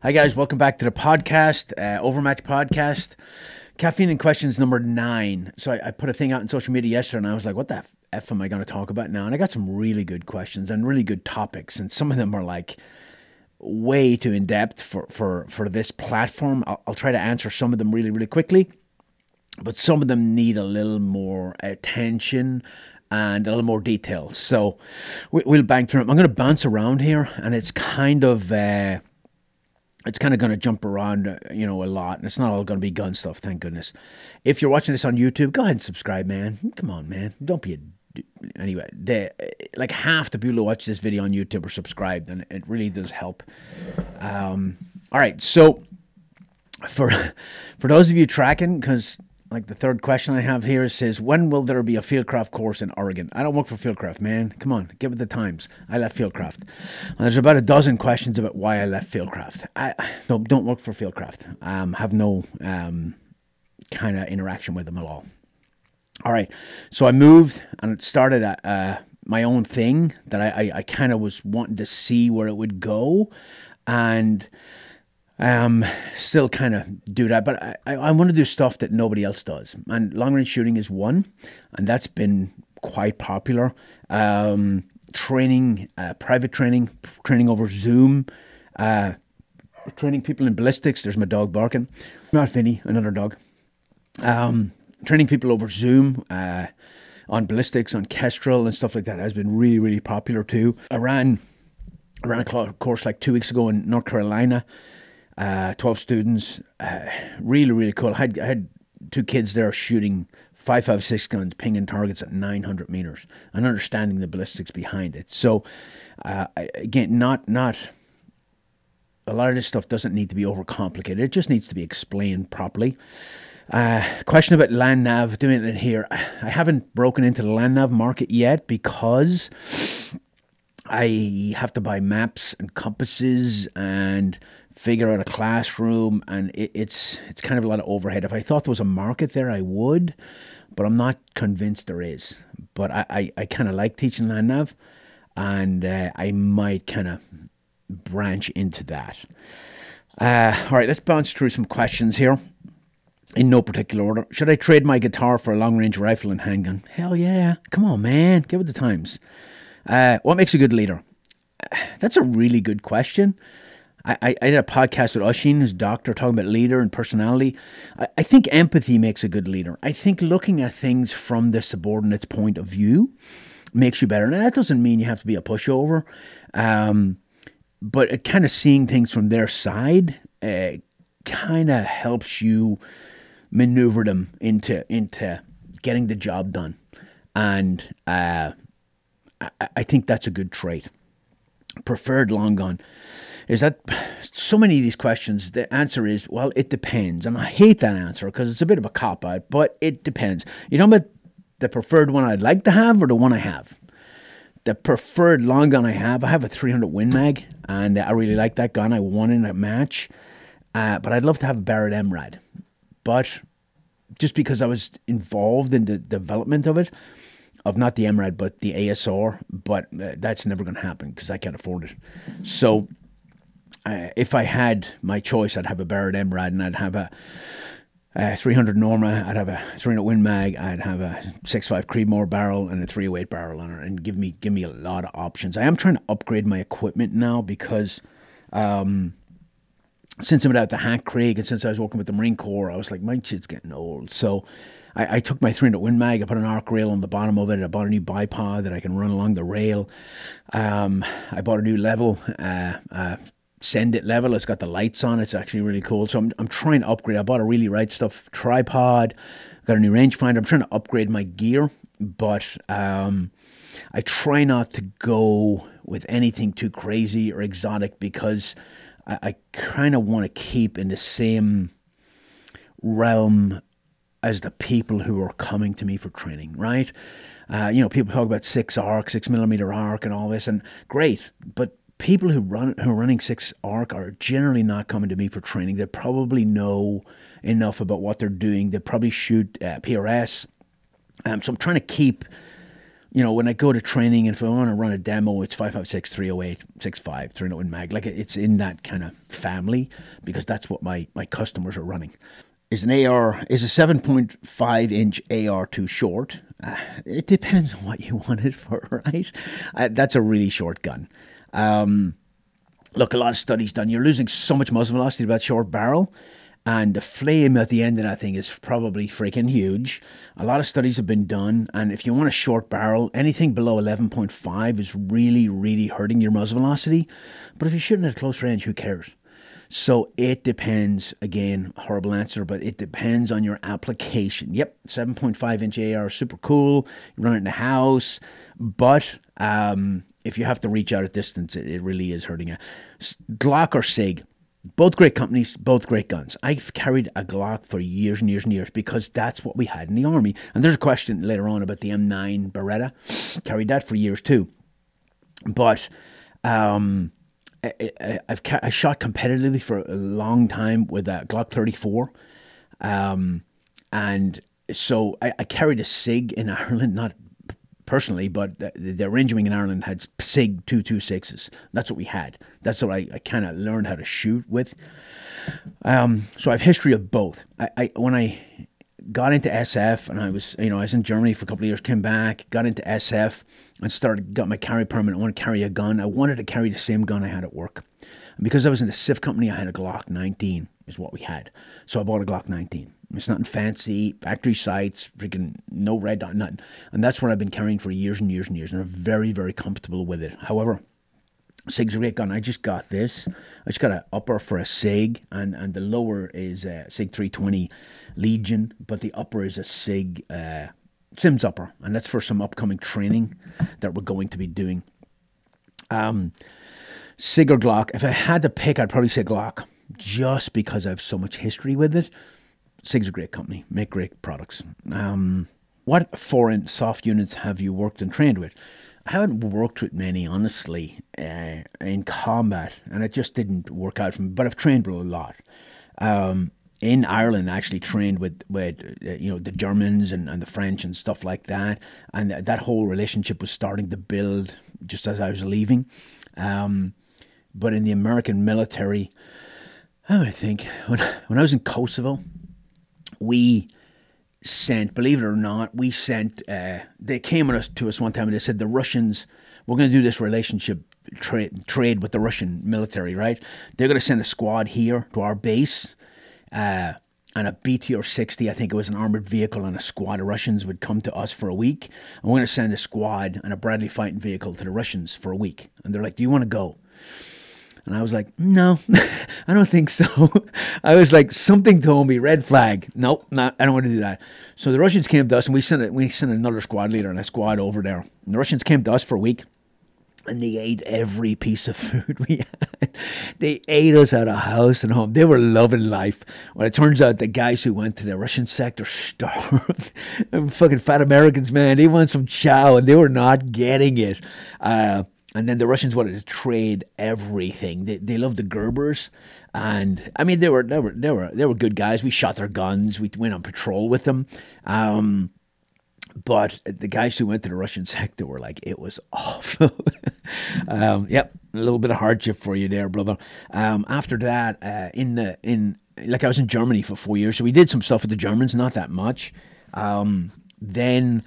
Hi guys, welcome back to the podcast, Overmatch Podcast. Caffeine and Questions number 9. So I put a thing out on social media yesterday and I was like, what the F am I going to talk about now? And I got some really good questions and really good topics. And some of them are like way too in depth for this platform. I'll try to answer some of them really, really quickly. But some of them need a little more attention and a little more detail. So we'll bang through them. I'm going to bounce around here and it's kind of going to jump around, a lot. And it's not all going to be gun stuff, thank goodness. If you're watching this on YouTube, go ahead and subscribe, man. Come on, man. Don't be a... Anyway, like half the people who watch this video on YouTube are subscribed, and it really does help. All right, so for those of you tracking, because like the third question I have here says, when will there be a Fieldcraft course in Oregon? I don't work for Fieldcraft, man. Come on, give it the times. I left Fieldcraft. And there's about a dozen questions about why I left Fieldcraft. I don't work for Fieldcraft. Have no kind of interaction with them at all. All right, so I moved and it started at my own thing that I kind of was wanting to see where it would go, and still kind of do that, but I want to do stuff that nobody else does, and long range shooting is one, and that's been quite popular. Training, private training over Zoom, training people in ballistics. There's my dog barking, not Vinny, another dog. Training people over Zoom, on ballistics, on Kestrel and stuff like that has been really, really popular too. I ran a course like 2 weeks ago in North Carolina. 12 students, really, really cool. I had 2 kids there shooting 5.56 guns, pinging targets at 900 meters, and understanding the ballistics behind it. So, again, not a lot of this stuff doesn't need to be overcomplicated. It just needs to be explained properly. Question about land nav, doing it here. I haven't broken into the land nav market yet because I have to buy maps and compasses and figure out a classroom, and it's kind of a lot of overhead. If I thought there was a market there, I would, but I'm not convinced there is. But I kind of like teaching land nav, and I might kind of branch into that. All right, let's bounce through some questions here in no particular order. Should I trade my guitar for a long-range rifle and handgun? Hell yeah. Come on, man. Give it the times. What makes a good leader? That's a really good question. I did a podcast with Oshin, his doctor, talking about leader and personality. I think empathy makes a good leader. I think looking at things from the subordinate's point of view makes you better. Now, that doesn't mean you have to be a pushover, but it kind of seeing things from their side kind of helps you maneuver them into getting the job done. And I think that's a good trait. Preferred long gun. Is that so many of these questions, the answer is, well, it depends. And I hate that answer because it's a bit of a cop-out, but it depends. You're talking about the preferred one I'd like to have or the one I have? The preferred long gun I have a 300 Win Mag, and I really like that gun. I won in a match, but I'd love to have a Barrett MRAD. But just because I was involved in the development of it, of not the MRAD, but the ASR, but that's never going to happen because I can't afford it. So if I had my choice, I'd have a Barrett MRAD, and I'd have a 300 Norma, I'd have a 300 Win Mag, I'd have a 6.5 Creedmoor barrel and a 308 barrel on it, and give me a lot of options. I am trying to upgrade my equipment now because since I'm out the Hack Creek and since I was working with the Marine Corps, I was like, my shit's getting old. So I took my 300 Win Mag, I put an arc rail on the bottom of it, I bought a new bipod that I can run along the rail. I bought a new level, Send It level. It's got the lights on. It's actually really cool. So I'm trying to upgrade. I bought a really right stuff tripod, got a new rangefinder. I'm trying to upgrade my gear, but I try not to go with anything too crazy or exotic because I kind of want to keep in the same realm as the people who are coming to me for training, right? People talk about 6mm arc and all this, and great, but people who are running 6 arc are generally not coming to me for training. They probably know enough about what they're doing. They probably shoot PRS. So I'm trying to keep when I go to training, and if I want to run a demo, it's 5.56, 308, 6.5, 301 mag. Like it's in that kind of family because that's what my customers are running. Is a 7.5 inch AR too short? It depends on what you want it for, right? That's a really short gun. Look, a lot of studies done. You're losing so much muzzle velocity with that short barrel. And the flame at the end of that thing is probably freaking huge. A lot of studies have been done. And if you want a short barrel, anything below 11.5 is really, really hurting your muzzle velocity. But if you're shooting at close range, who cares? So it depends. Again, horrible answer, but it depends on your application. Yep, 7.5 inch AR, super cool. You run it in the house. But if you have to reach out at distance, it really is hurting you. Glock or SIG, both great companies, both great guns. I've carried a Glock for years and years and years because that's what we had in the Army. And there's a question later on about the M9 Beretta. Carried that for years too. But I shot competitively for a long time with a Glock 34. And so I carried a SIG in Ireland, not personally, but the range wing in Ireland had SIG 226s. That's what we had. That's what I kind of learned how to shoot with. So I have history of both. When I got into SF, and I was in Germany for a couple of years, came back, got into SF, and got my carry permit. I want to carry a gun. I wanted to carry the same gun I had at work. And because I was in a SIF company, I had a Glock 19 is what we had. So I bought a Glock 19. It's nothing fancy, factory sights, freaking no red dot, nothing. And that's what I've been carrying for years and years and years, and I'm very, very comfortable with it. However, SIG's a great gun. I just got this. I just got an upper for a SIG, and the lower is a SIG 320 Legion, but the upper is a SIG Sims upper, and that's for some upcoming training that we're going to be doing. SIG or Glock? If I had to pick, I'd probably say Glock, just because I have so much history with it. SIG's a great company, make great products. What foreign soft units have you worked and trained with? I haven't worked with many, honestly, in combat, and it just didn't work out for me, but I've trained with a lot. In Ireland, I actually trained with the Germans and the French and stuff like that, and that whole relationship was starting to build just as I was leaving. But in the American military, I would think, when I was in Kosovo, we sent, believe it or not, they came to us one time and they said, the Russians, we're going to do this relationship trade with the Russian military, right? They're going to send a squad here to our base, and a BTR-60, I think it was an armored vehicle, and a squad of Russians would come to us for a week. And we're going to send a squad and a Bradley fighting vehicle to the Russians for a week. And they're like, do you want to go? And I was like, no, I don't think so. I was like, something told me, red flag. Nope, I don't want to do that. So the Russians came to us, and we sent another squad leader and a squad over there. And the Russians came to us for a week, and they ate every piece of food we had. They ate us out of house and home. They were loving life. Well, it turns out the guys who went to the Russian sector starved. Fucking fat Americans, man. They want some chow, and they were not getting it. And then the Russians wanted to trade everything. They loved the Gerbers, and I mean they were good guys. We shot their guns. We went on patrol with them. But the guys who went to the Russian sector were like, it was awful. Yep, a little bit of hardship for you there, brother. After that, I was in Germany for 4 years, so we did some stuff with the Germans, not that much. Then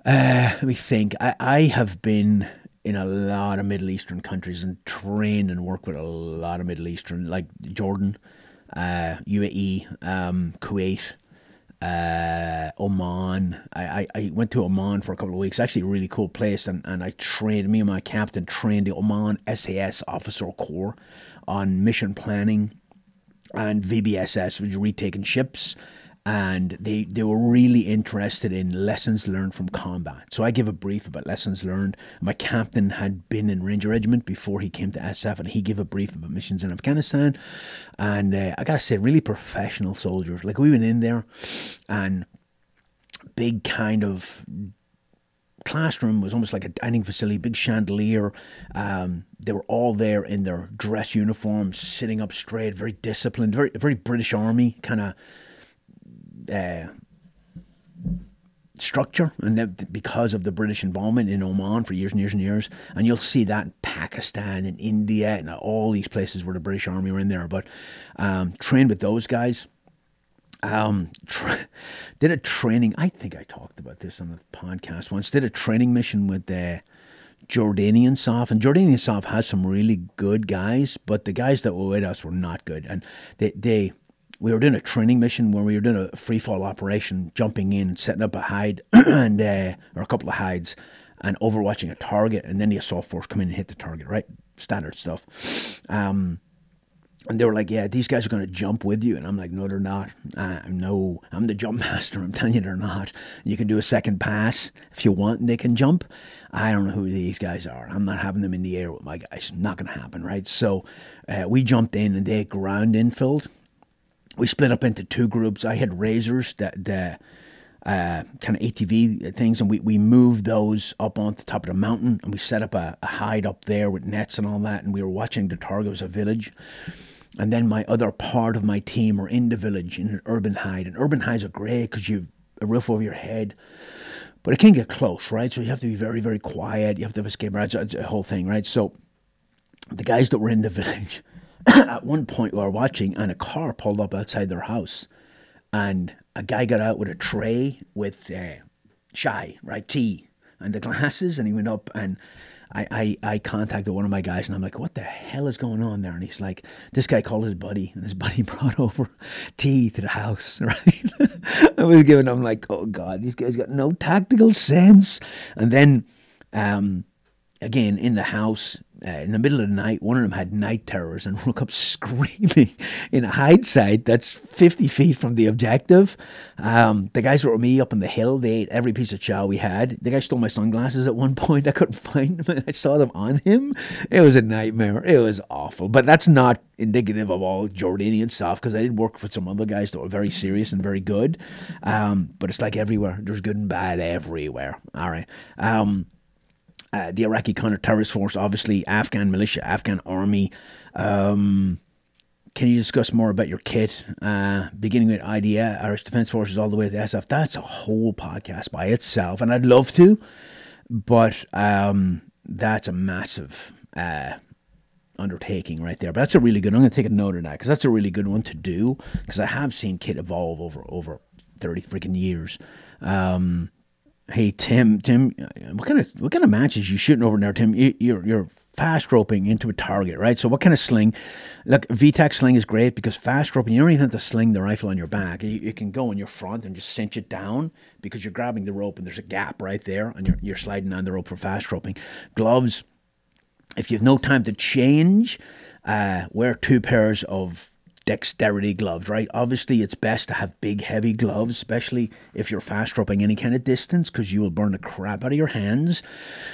let me think. I have been in a lot of Middle Eastern countries and trained and worked with a lot of Middle Eastern, like Jordan, UAE, Kuwait, Oman. I went to Oman for a couple of weeks. Actually a really cool place, and I trained, me and my captain trained the Oman SAS Officer Corps on mission planning and VBSS, which is retaking ships. And they were really interested in lessons learned from combat. So I give a brief about lessons learned. My captain had been in Ranger Regiment before he came to SF, and he gave a brief about missions in Afghanistan. And I got to say, really professional soldiers. Like, we went in there, and big kind of classroom was almost like a dining facility, big chandelier. They were all there in their dress uniforms, sitting up straight, very disciplined, very, very British Army kind of structure, and because of the British involvement in Oman for years and years and years. And you'll see that in Pakistan and India and all these places where the British Army were in there. But trained with those guys. Did a training, I think I talked about this on the podcast once, did a training mission with the Jordanian SOF, and Jordanian SOF has some really good guys, but the guys that were with us were not good. And we were doing a training mission where we were doing a free fall operation, jumping in, setting up a hide, and or a couple of hides, and overwatching a target, and then the assault force come in and hit the target, right? Standard stuff. And they were like, yeah, these guys are going to jump with you. And I'm like, no, they're not. No, I'm the jump master. I'm telling you they're not. You can do a second pass if you want and they can jump. I don't know who these guys are. I'm not having them in the air with my guys. Not going to happen, right? So we jumped in and they ground infilled. We split up into two groups. I had razors, that kind of ATV things, and we moved those up on the top of the mountain, and we set up a hide up there with nets and all that, and we were watching the target. It was a village. And then my other part of my team were in the village in an urban hide. And urban hides are great because you've a roof over your head, but it can get close, right? So you have to be very, very quiet. You have to have escape routes, it's a whole thing, right? So the guys that were in the village, at one point we were watching, and a car pulled up outside their house, and a guy got out with a tray with chai, right, tea, and the glasses, and he went up, and I contacted one of my guys, and I'm like, what the hell is going on there? And he's like, this guy called his buddy, and his buddy brought over tea to the house, right? I was giving him like, oh God, these guys got no tactical sense. And then, again, in the house, in the middle of the night, one of them had night terrors and woke up screaming in a hide site that's 50 feet from the objective. The guys were with me up on the hill. They ate every piece of chow we had. The guy stole my sunglasses at one point. I couldn't find them. I saw them on him. It was a nightmare. It was awful. But that's not indicative of all Jordanian stuff, because I did work with some other guys that were very serious and very good. But it's like everywhere. There's good and bad everywhere. All right. The Iraqi counter-terrorist force, obviously, Afghan militia, Afghan army. Can you discuss more about your kit, beginning with IDF, Irish Defence Forces, all the way to the SF? That's a whole podcast by itself, and I'd love to, but that's a massive undertaking right there. But that's a really good, I'm going to take a note of that, because that's a really good one to do, because I have seen kit evolve over 30 freaking years. Hey Tim, what kind of matches you shooting over there, Tim? You're fast roping into a target, right? So what kind of sling? Look, VTAC sling is great because fast roping, you don't even have to sling the rifle on your back. You can go in your front and just cinch it down because you're grabbing the rope and there's a gap right there, and you're sliding on the rope for fast roping. Gloves, if you have no time to change, wear 2 pairs of dexterity gloves, right? Obviously, it's best to have big, heavy gloves, especially if you're fast roping any kind of distance, because you will burn the crap out of your hands.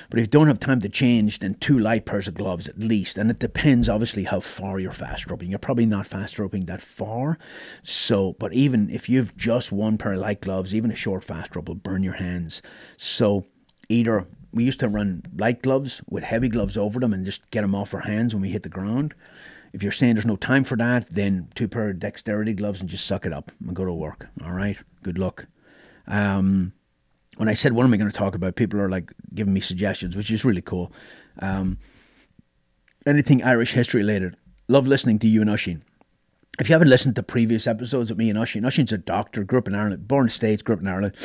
But if you don't have time to change, then 2 light pairs of gloves at least. And it depends, obviously, how far you're fast roping. You're probably not fast roping that far. So, but even if you have just 1 pair of light gloves, even a short fast rope will burn your hands. So either we used to run light gloves with heavy gloves over them and just get them off our hands when we hit the ground. If you're saying there's no time for that, then 2 pair of dexterity gloves and just suck it up and go to work. All right? Good luck. When I said, what am I going to talk about, people are like giving me suggestions, which is really cool. Anything Irish history related. Love listening to you and Oisín. If you haven't listened to previous episodes with me and Oisín, Oisín's a doctor, grew up in Ireland, born in the States, grew up in Ireland.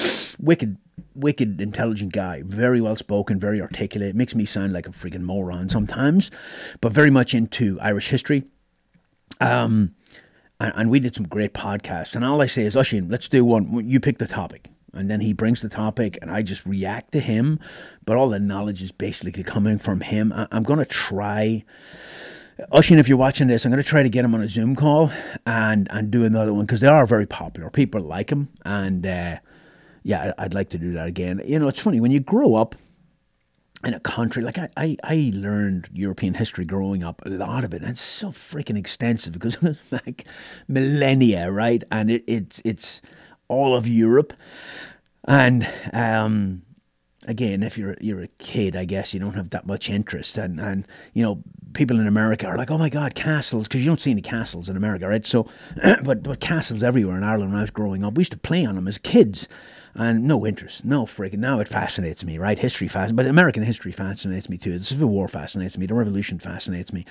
Wicked intelligent guy, very well spoken, very articulate, makes me sound like a freaking moron sometimes, but very much into Irish history. And we did some great podcasts, and all I say is, Oisín, let's do one, you pick the topic, and then he brings the topic and I just react to him, but all the knowledge is basically coming from him. I'm going to try, Oisín, if you're watching this, I'm going to try to get him on a Zoom call and do another one, because they are very popular, people like him, and yeah, I'd like to do that again. You know, it's funny, when you grow up in a country, like I learned European history growing up, a lot of it, and it's so freaking extensive because it was like millennia, right? And it's all of Europe. And again, if you're a kid, I guess you don't have that much interest. And you know, people in America are like, oh my God, castles, because you don't see any castles in America, right? So, but castles everywhere in Ireland when I was growing up, we used to play on them as kids. and no interest, no freaking. Now it fascinates me, right? History fascinates, but American history fascinates me too. The Civil War fascinates me. The Revolution fascinates me.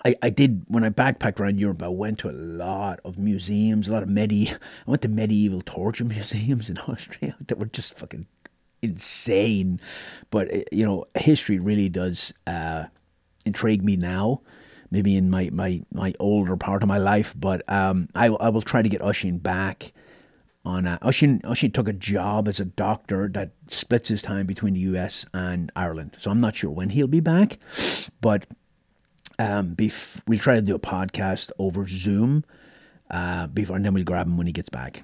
I did, when I backpacked around Europe, I went to a lot of museums, a lot of I went to medieval torture museums in Austria that were just fucking insane. But, history really does intrigue me now, maybe in my older part of my life. But I will try to get Oisin back on. Oisin took a job as a doctor that splits his time between the US and Ireland. So I'm not sure when he'll be back, but we'll try to do a podcast over Zoom before, and then we'll grab him when he gets back.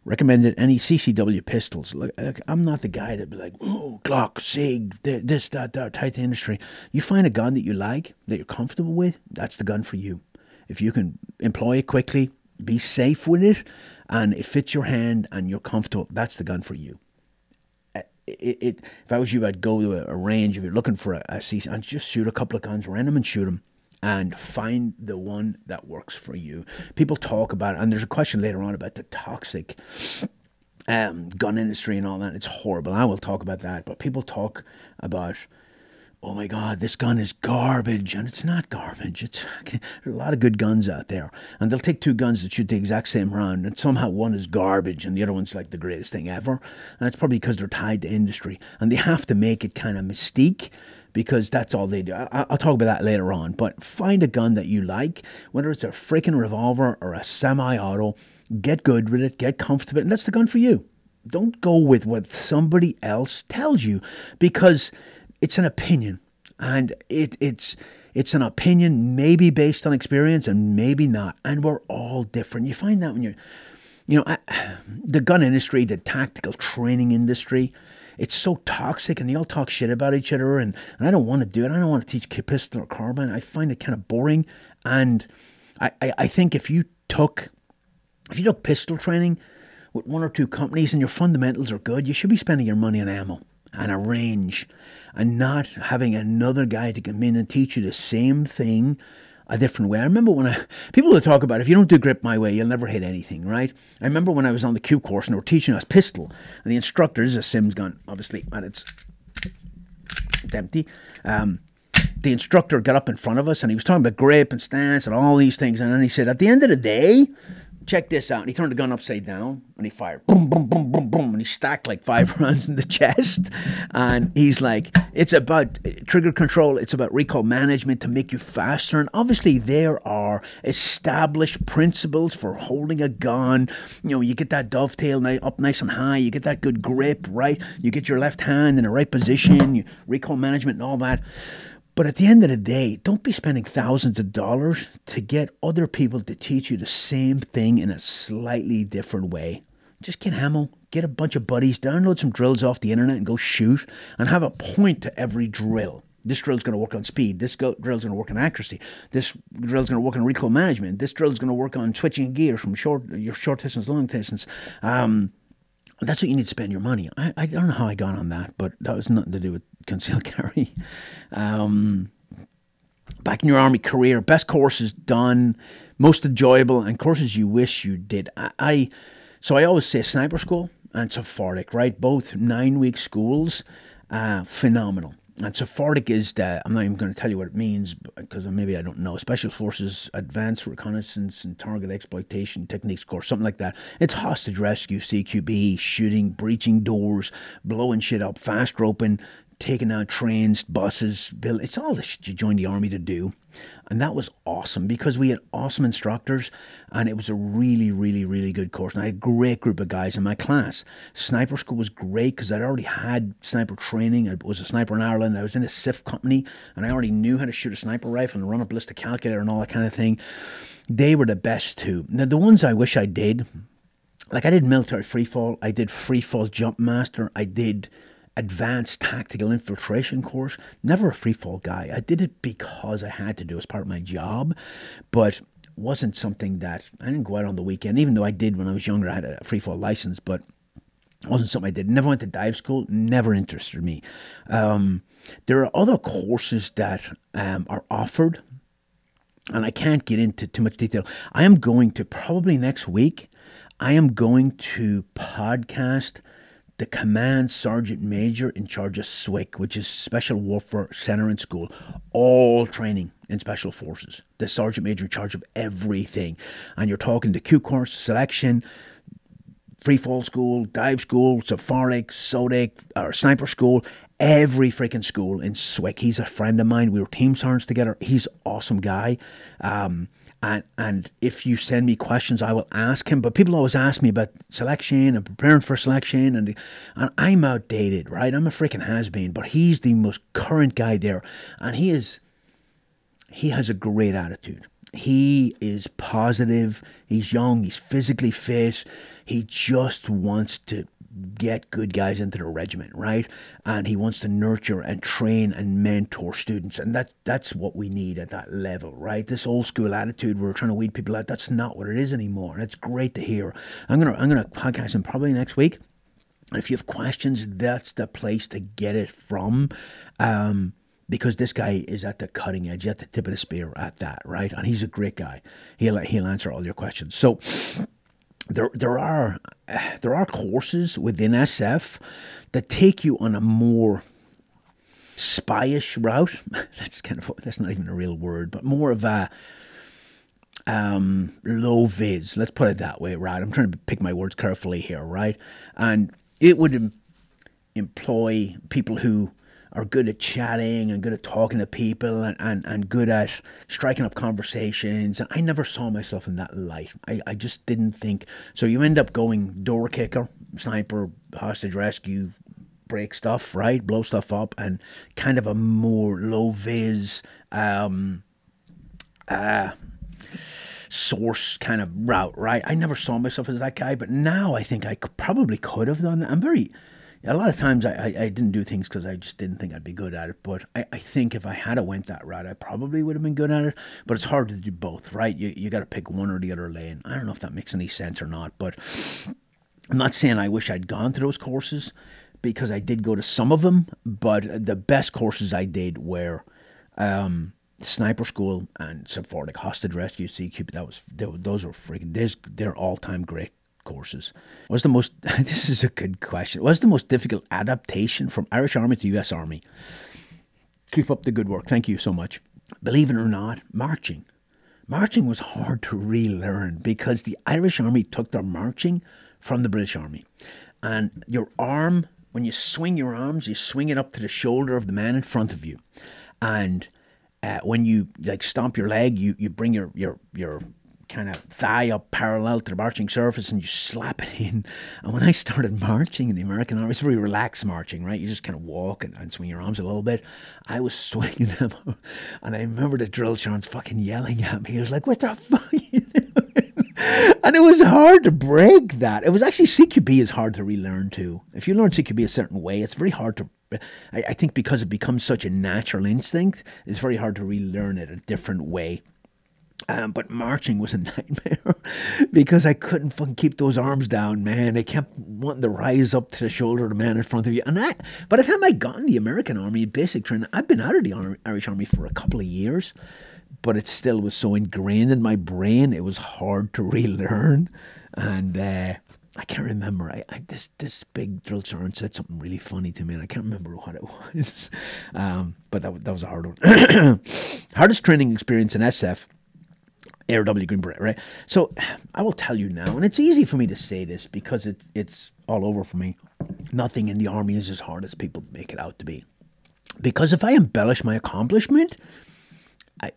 Recommended any CCW pistols. Look, I'm not the guy that'd be like, oh, Glock, Sig, this, that, tight to industry. You find a gun that you like, that you're comfortable with, that's the gun for you. If you can employ it quickly, be safe with it, and it fits your hand and you're comfortable, that's the gun for you. If I was you, I'd go to a range. If you're looking for a CC, I'd just shoot a couple of guns, random, and shoot them, and find the one that works for you. People talk about it, and there's a question later on about the toxic gun industry and all that. It's horrible. I will talk about that, but people talk about, oh my God, this gun is garbage, and it's not garbage. There's a lot of good guns out there, and they'll take two guns that shoot the exact same round, and somehow one is garbage, and the other one's like the greatest thing ever, and it's probably because they're tied to industry, and they have to make it kind of mystique, because that's all they do. I'll talk about that later on, but find a gun that you like, whether it's a freaking revolver or a semi-auto, get good with it, get comfortable, and that's the gun for you. Don't go with what somebody else tells you, because it's an opinion, and it's an opinion maybe based on experience and maybe not, and we're all different. You find that when the gun industry, the tactical training industry, it's so toxic, and they all talk shit about each other, and I don't want to do it. I don't want to teach pistol or carbine. I find it kind of boring, and I think if you took pistol training with one or two companies and your fundamentals are good, you should be spending your money on ammo and a range, and not having another guy to come in and teach you the same thing a different way. I remember when people will talk about, if you don't do grip my way, you'll never hit anything, right? I remember when I was on the Q course and they were teaching us pistol, and the instructor, this is a Sims gun, obviously, and it's empty. The instructor got up in front of us and he was talking about grip and stance and all these things, and then he said, at the end of the day, check this out. And he turned the gun upside down and he fired. Boom, boom, boom, boom, boom. And he stacked like 5 rounds in the chest. And he's like, it's about trigger control. It's about recoil management to make you faster. And obviously there are established principles for holding a gun. You get that dovetail up nice and high. You get that good grip, right? You get your left hand in the right position. Recoil management and all that. But at the end of the day, don't be spending thousands of dollars to get other people to teach you the same thing in a slightly different way. Just get ammo, get a bunch of buddies, download some drills off the internet and go shoot, and have a point to every drill. This drill's going to work on speed. This drill's going to work on accuracy. This drill's going to work on recoil management. This drill's going to work on switching gears from your short distance, long distance. That's what you need to spend your money. I don't know how I got on that, but that was nothing to do with concealed carry. Back in your army career, best courses done, most enjoyable, and courses you wish you did. So I always say sniper school and Sephardic, right? Both 9-week schools, phenomenal. And Sephardic is that, I'm not even going to tell you what it means because maybe I don't know. Special Forces Advanced Reconnaissance and Target Exploitation Techniques course, something like that. It's hostage rescue, CQB, shooting, breaching doors, blowing shit up, fast roping, taking out trains, buses, it's all the shit you joined the army to do. And that was awesome because we had awesome instructors and it was a really, really, really good course. And I had a great group of guys in my class. Sniper school was great because I'd already had sniper training. I was a sniper in Ireland. I was in a SIF company and I already knew how to shoot a sniper rifle and run a ballistic calculator and all that kind of thing. They were the best too. Now, the ones I wish I did, like I did military freefall, I did freefall jump master, I did advanced tactical infiltration course. Never a free fall guy. I did it because I had to do it as part of my job, but wasn't something that I didn't go out on the weekend, even though I did when I was younger. I had a free fall license, but it wasn't something I did. Never went to dive school. Never interested me. There are other courses that are offered, and I can't get into too much detail. I am going to probably next week. I am going to podcast the Command Sergeant Major in charge of SWIC, which is Special Warfare Center and School, all training in Special Forces. The Sergeant Major in charge of everything. And you're talking the Q course, selection, free fall school, dive school, SFARIC, SODIC, or sniper school, every freaking school in SWIC. He's a friend of mine. We were team sergeants together. He's an awesome guy. And if you send me questions, I will ask him. But people always ask me about selection and preparing for selection. And I'm outdated, right? I'm a freaking has-been. But he's the most current guy there. And he has a great attitude. He is positive. He's young. He's physically fit. He just wants to get good guys into the regiment, right? And he wants to nurture and train and mentor students. And that's what we need at that level, right? This old school attitude, we're trying to weed people out, that's not what it is anymore. And it's great to hear. I'm gonna podcast him probably next week. If you have questions, that's the place to get it from. Because this guy is at the cutting edge, at the tip of the spear at that, right? And he's a great guy. He'll answer all your questions. So there are courses within SF that take you on a more spyish route. That's not even a real word, but more of a low vis. Let's put it that way, right? I'm trying to pick my words carefully here, right? And it would employ people who are good at chatting and good at talking to people and good at striking up conversations. And I never saw myself in that light. I just didn't think. So you end up going door kicker, sniper, hostage rescue, break stuff, right? Blow stuff up, and kind of a more low-vis source kind of route, right? I never saw myself as that guy, but now I think I probably could have done that. A lot of times I didn't do things because I just didn't think I'd be good at it. But I think if I had went that route, I probably would have been good at it. But it's hard to do both, right? You got to pick one or the other lane. I don't know if that makes any sense or not. But I'm not saying I wish I'd gone to those courses, because I did go to some of them. But the best courses I did were sniper school and SFARIC, hostage rescue, CQ. Those were freaking. They're all-time great courses. This is a good question. What's the most difficult adaptation from Irish Army to US Army? Keep up the good work. Thank you so much. Believe it or not, marching. Marching was hard to relearn because the Irish Army took their marching from the British Army. And your arm, when you swing your arms, you swing it up to the shoulder of the man in front of you. And when you stomp your leg, you bring your kind of thigh up parallel to the marching surface and you slap it in. And when I started marching in the American Army, it's very relaxed marching, right? You just kind of walk and swing your arms a little bit. I was swinging them and I remember the drill sergeant fucking yelling at me. He was like, "What the fuck are you doing?" And it was hard to break that. It was actually, CQB is hard to relearn too. If you learn CQB a certain way, it's very hard to, I think because it becomes such a natural instinct, it's very hard to relearn it a different way. But marching was a nightmare because I couldn't fucking keep those arms down, man. I kept wanting to rise up to the shoulder of the man in front of you. And by the time I got in the American Army basic training, I've been out of the Irish Army for a couple of years, but it still was so ingrained in my brain, it was hard to relearn. And I can't remember. This big drill sergeant said something really funny to me, and I can't remember what it was. But that was a hard one. Hardest training experience in SF. ARW Green Beret, right? So I will tell you now, and it's easy for me to say this because it's all over for me. Nothing in the Army is as hard as people make it out to be. Because if I embellish my accomplishment, I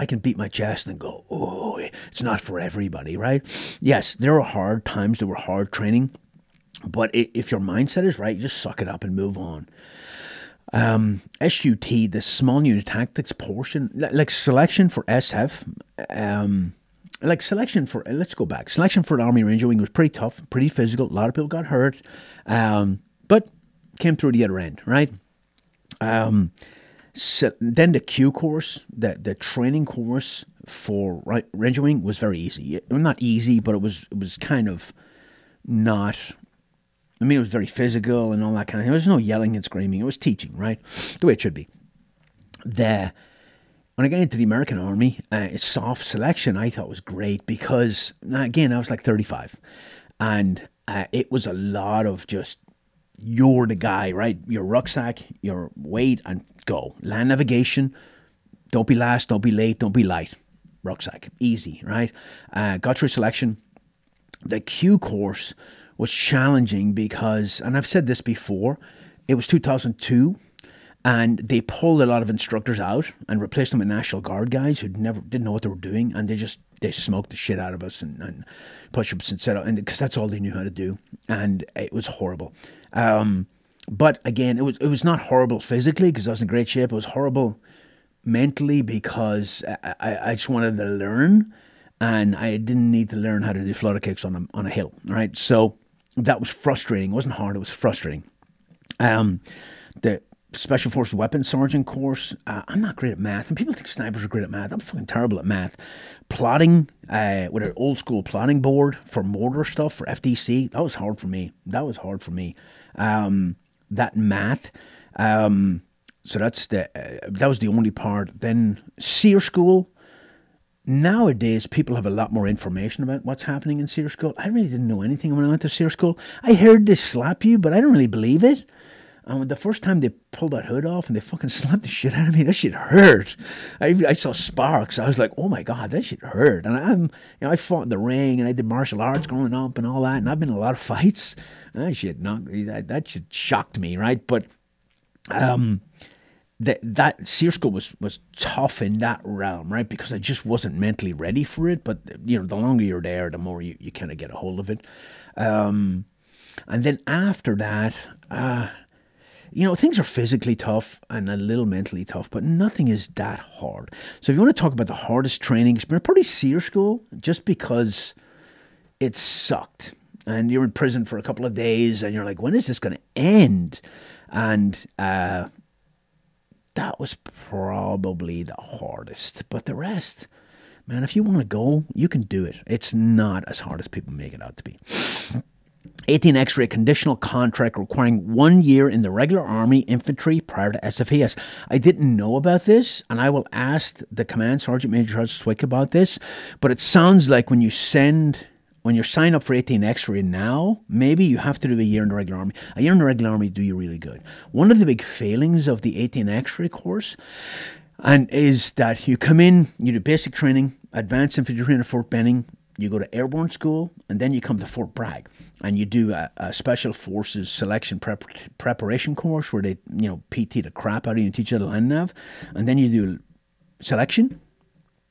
can beat my chest and go, "Oh, it's not for everybody," right? Yes, there are hard times, there were hard training, but if your mindset is right, you just suck it up and move on. SUT, the small unit tactics portion, like selection for SF, let's go back. Selection for the Army Ranger Wing was pretty tough, pretty physical. A lot of people got hurt, but came through the other end, right? So then the Q course, the training course for Ranger Wing was very easy. Not easy, but it was kind of not. I mean, it was very physical and all that kind of thing. There was no yelling and screaming. It was teaching, right? The way it should be. when I got into the American Army, soft selection I thought was great because, again, I was like 35. And it was a lot of just, you're the guy, right? Your rucksack, your weight, and go. Land navigation, don't be last, don't be late, don't be light. Rucksack, easy, right? Got through selection. The Q course was challenging because, and I've said this before, it was 2002, and they pulled a lot of instructors out and replaced them with National Guard guys who didn't know what they were doing, and they smoked the shit out of us and push-ups and set-up, and because that's all they knew how to do, and it was horrible. But again, it was not horrible physically because I was in great shape. It was horrible mentally because I just wanted to learn, and I didn't need to learn how to do flutter kicks on a hill, right? So that was frustrating. It wasn't hard. It was frustrating. The Special Forces Weapons Sergeant course, I'm not great at math, and people think snipers are great at math. I'm fucking terrible at math. Plotting with an old school plotting board for mortar stuff, for FDC, that was hard for me. That math. So that was the only part. Then SEER school. Nowadays, people have a lot more information about what's happening in SEER school. I really didn't know anything when I went to SEER school. I heard they slap you, but I don't really believe it. The first time they pulled that hood off and they fucking slapped the shit out of me, that shit hurt. I saw sparks. I was like, oh my God, that shit hurt. And I fought in the ring and I did martial arts growing up and all that. And I've been in a lot of fights. That shit shocked me, right? But that SEER school was tough in that realm, right? Because I just wasn't mentally ready for it. But, the longer you're there, the more you kind of get a hold of it. And then after that, things are physically tough and a little mentally tough, but nothing is that hard. So if you want to talk about the hardest training experience, probably SEER school, just because it sucked. And you're in prison for a couple of days and you're like, when is this going to end? And that was probably the hardest. But the rest, man, if you want to go, you can do it. It's not as hard as people make it out to be. 18 X-ray conditional contract requiring 1 year in the regular Army infantry prior to SFAS. I didn't know about this, and I will ask the Command Sergeant Major Charles Swick about this, but it sounds like when you sign up for 18 X-ray now, maybe you have to do a year in the regular Army. A year in the regular Army do you really good. One of the big failings of the 18 X-ray course is that you come in, you do basic training, advanced infantry training at Fort Benning, you go to airborne school, and then you come to Fort Bragg, and you do a Special Forces selection preparation course where they, PT the crap out of you and teach you how to land nav, and then you do selection,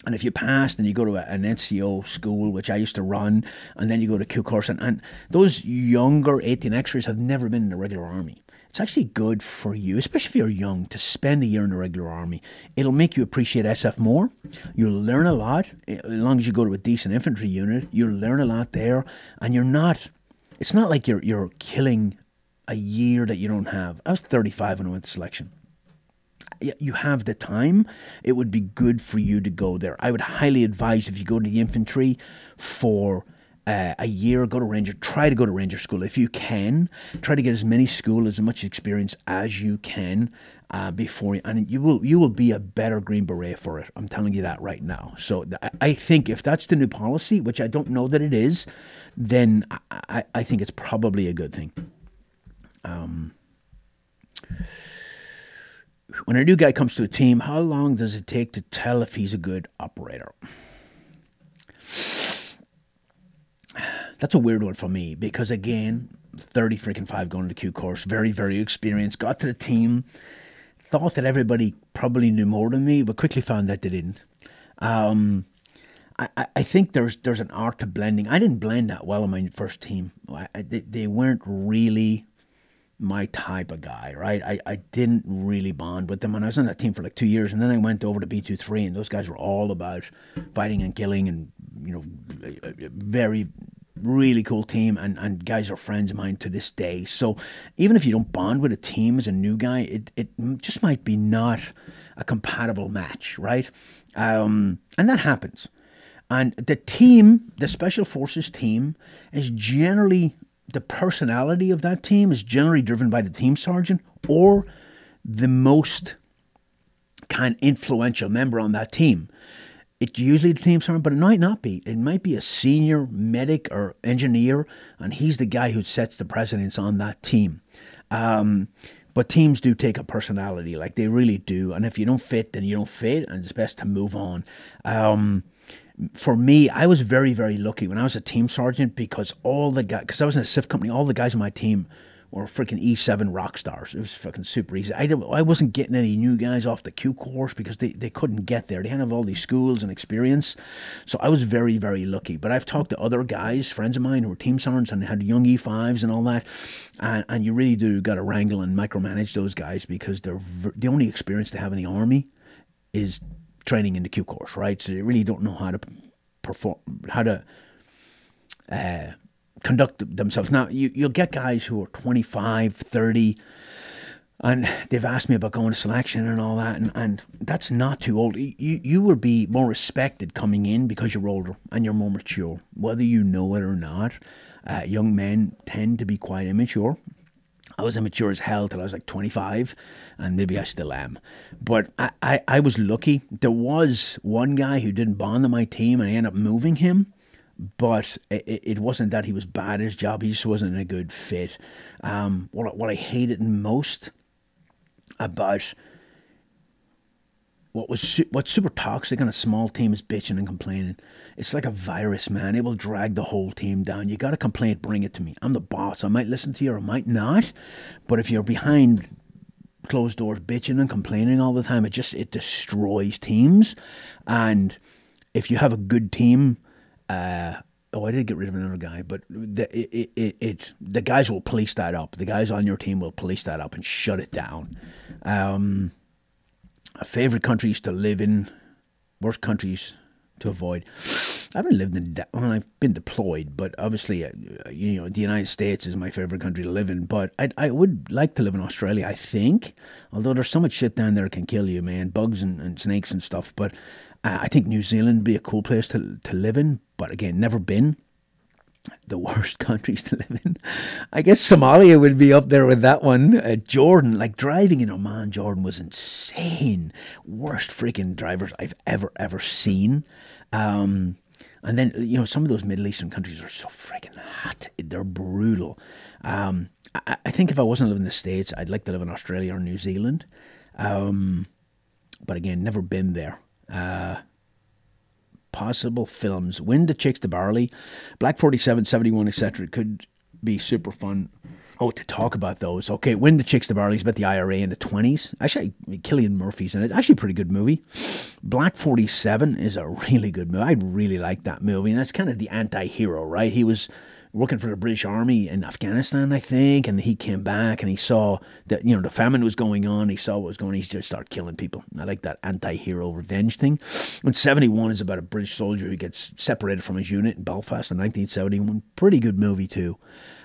and if you pass, then you go to an NCO school, which I used to run, and then you go to Q course, and those younger 18 X-rays have never been in the regular Army. It's actually good for you, especially if you're young, to spend a year in the regular Army. It'll make you appreciate SF more. You'll learn a lot. As long as you go to a decent infantry unit, you'll learn a lot there. And it's not like you're killing a year that you don't have. I was 35 when I went to selection. You have the time. It would be good for you to go there. I would highly advise, if you go to the infantry for a year, try to go to Ranger School if you can. Try to get as much experience as you can before and you will be a better Green Beret for it. I'm telling you that right now. So I think if that's the new policy, which I don't know that it is, then I think it's probably a good thing. When a new guy comes to a team, how long does it take to tell if he's a good operator? That's a weird one for me because, again, 5 going to the Q course, very, very experienced, got to the team, thought that everybody probably knew more than me, but quickly found that they didn't. I think there's an art to blending. I didn't blend that well on my first team. They weren't really my type of guy, right? I didn't really bond with them, and I was on that team for like 2 years, and then I went over to B23, and those guys were all about fighting and killing, and very really cool team, and guys are friends of mine to this day. So even if you don't bond with a team as a new guy, it just might be not a compatible match, right? And that happens. And the team, the Special Forces team, is generally, the personality of that team is generally driven by the team sergeant or the most kind of influential member on that team. It's usually the team sergeant, but it might not be. It might be a senior medic or engineer, and he's the guy who sets the precedence on that team. But teams do take a personality, like they really do. And if you don't fit, then you don't fit, and it's best to move on. For me, I was very, very lucky when I was a team sergeant because all the guys, because I was in a SIF company, all the guys on my team were freaking E7 rock stars. It was fucking super easy. I wasn't getting any new guys off the Q course because they couldn't get there. They didn't have all these schools and experience. So I was very, very lucky. But I've talked to other guys, friends of mine who were team sergeants and had young E5s and all that. And you really do got to wrangle and micromanage those guys because they're the only experience they have in the army is training in the Q course, right? So they really don't know how to perform, how to conduct themselves. Now, you'll get guys who are 25, 30, and they've asked me about going to selection and all that, and that's not too old. You will be more respected coming in because you're older and you're more mature, whether you know it or not. Young men tend to be quite immature. I was immature as hell till I was like 25, and maybe I still am. But I was lucky. There was one guy who didn't bond on my team, and I ended up moving him. But it wasn't that he was bad at his job. He just wasn't a good fit. What I hated most about what's super toxic on a small team is bitching and complaining. It's like a virus, man. It will drag the whole team down. You got a complaint, bring it to me. I'm the boss. I might listen to you or I might not. But if you're behind closed doors bitching and complaining all the time, it destroys teams. And if you have a good team, I did get rid of another guy, but the guys will police that up. The guys on your team will police that up and shut it down. Favorite countries to live in, worst countries to avoid. I haven't lived in well, I've been deployed, but obviously, the United States is my favorite country to live in. But I would like to live in Australia, I think. Although there's so much shit down there that can kill you, man, bugs and snakes and stuff. But I think New Zealand would be a cool place to live in. But again, never been. The worst countries to live in. I guess Somalia would be up there with that one. Jordan, like driving in Oman, Jordan was insane. Worst freaking drivers I've ever seen. And then, some of those Middle Eastern countries are so freaking hot. They're brutal. I think if I wasn't living in the States, I'd like to live in Australia or New Zealand. But again, never been there. Possible films. Win the Chicks to Barley, Black 47, 71, etc. It could be super fun. Oh, to talk about those. Okay, Win the Chicks to Barley is about the IRA in the 20s. Actually, Cillian Murphy's in it. Actually, a pretty good movie. Black 47 is a really good movie. I really like that movie. And that's kind of the anti-hero, right? He was working for the British Army in Afghanistan, I think, and he came back and he saw that, the famine was going on. He saw what was going on. He just started killing people. I like that anti-hero revenge thing. And 71 is about a British soldier who gets separated from his unit in Belfast in 1971. Pretty good movie, too.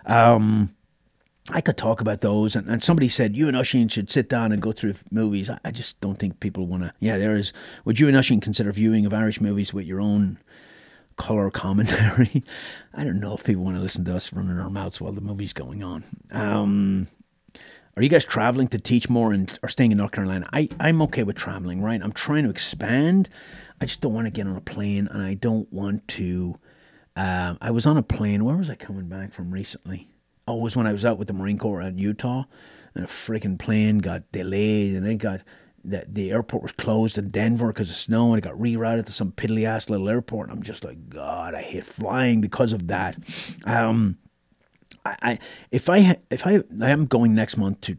I could talk about those, and somebody said you and Oisin should sit down and go through movies. I just don't think people want to. Yeah, there is. Would you and Oisin consider viewing of Irish movies with your own colour commentary? I don't know if people want to listen to us running our mouths while the movie's going on. Are you guys travelling to teach more or staying in North Carolina? I'm okay with travelling, right? I'm trying to expand. I just don't want to get on a plane, and I don't want to. I was on a plane. Where was I coming back from recently? Oh, it was when I was out with the Marine Corps in Utah, and a freaking plane got delayed, and then the airport was closed in Denver because of snow, and it got rerouted to some piddly ass little airport. And I'm just like, God, I hate flying because of that. I am going next month to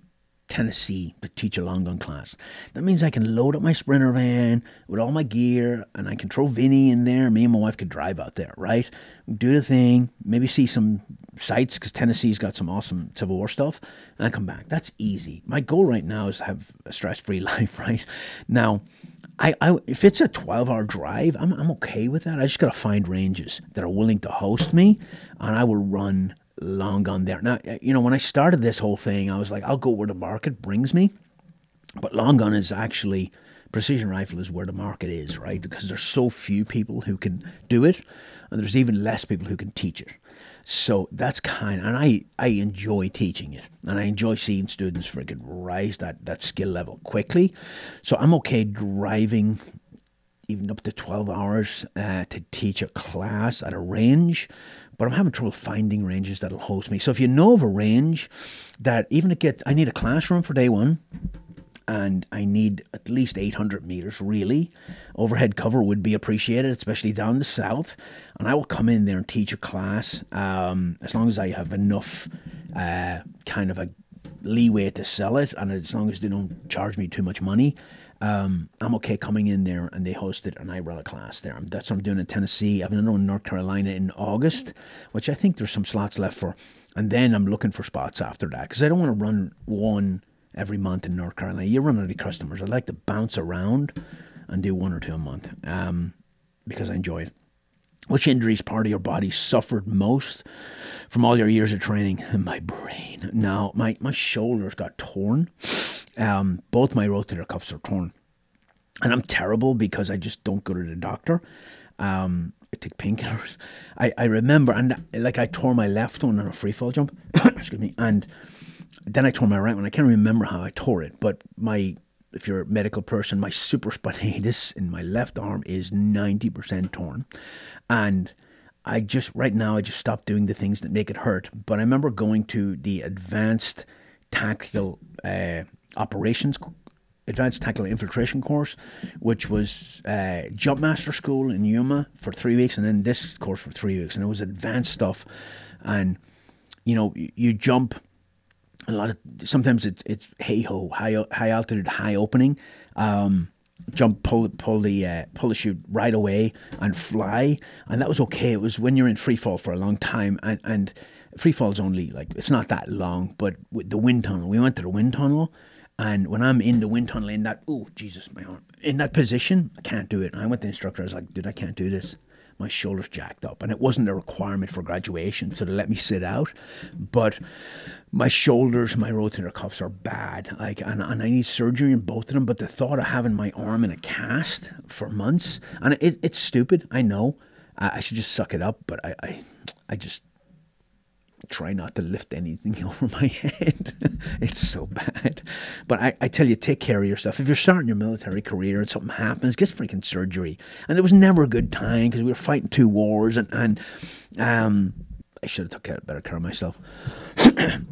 Tennessee to teach a long gun class. That means I can load up my Sprinter van with all my gear, and I can throw Vinny in there. Me and my wife could drive out there, right? Do the thing, maybe see some sights because Tennessee's got some awesome Civil War stuff, and come back. That's easy. My goal right now is to have a stress-free life, right? Now, if it's a 12-hour drive, I'm okay with that. I just got to find ranges that are willing to host me, and I will run long gun there. Now, when I started this whole thing, I was like, I'll go where the market brings me. But long gun is actually, precision rifle is where the market is, right? Because there's so few people who can do it, and there's even less people who can teach it. So that's and I enjoy teaching it, and I enjoy seeing students freaking rise that skill level quickly. So I'm okay driving even up to 12 hours to teach a class at a range, but I'm having trouble finding ranges that'll host me. So if you know of a range that I need a classroom for day one, and I need at least 800 meters, really. Overhead cover would be appreciated, especially down the south. And I will come in there and teach a class as long as I have enough kind of a leeway to sell it, and as long as they don't charge me too much money. I'm okay coming in there and they host it and I run a class there. That's what I'm doing in Tennessee. I've another one in North Carolina in August, which I think there's some slots left for. And then I'm looking for spots after that because I don't want to run one every month in North Carolina. You run out of customers. I like to bounce around and do one or two a month because I enjoy it. Which injuries part of your body suffered most from all your years of training? My brain. Now, my shoulders got torn. Both my rotator cuffs are torn. And I'm terrible because I just don't go to the doctor. I take painkillers. I remember, and like I tore my left one on a free fall jump. Excuse me. And then I tore my right one. I can't remember how I tore it, but if you're a medical person, my supraspinatus in my left arm is 90% torn. And right now, I just stopped doing the things that make it hurt. But I remember going to the advanced tactical infiltration course, which was jump master school in Yuma for 3 weeks, and then this course for 3 weeks. And it was advanced stuff. And, you jump. Sometimes it's hey-ho, high altitude, high opening, jump, pull the chute right away and fly. And that was okay. It was when you're in free fall for a long time, and free fall is only it's not that long, but with the wind tunnel, we went to the wind tunnel, and when I'm in the wind tunnel in that, oh, Jesus, my arm, in that position, I can't do it. And I went to the instructor, I was like, dude, I can't do this. My shoulders jacked up, and it wasn't a requirement for graduation, so they let me sit out. But my shoulders, my rotator cuffs are bad, and I need surgery in both of them. But the thought of having my arm in a cast for months, and it's stupid, I know. I should just suck it up, but I just try not to lift anything over my head. It's so bad. But I tell you, take care of yourself. If you're starting your military career and something happens, get freaking surgery. And there was never a good time because we were fighting 2 wars, and I should have took better care of myself.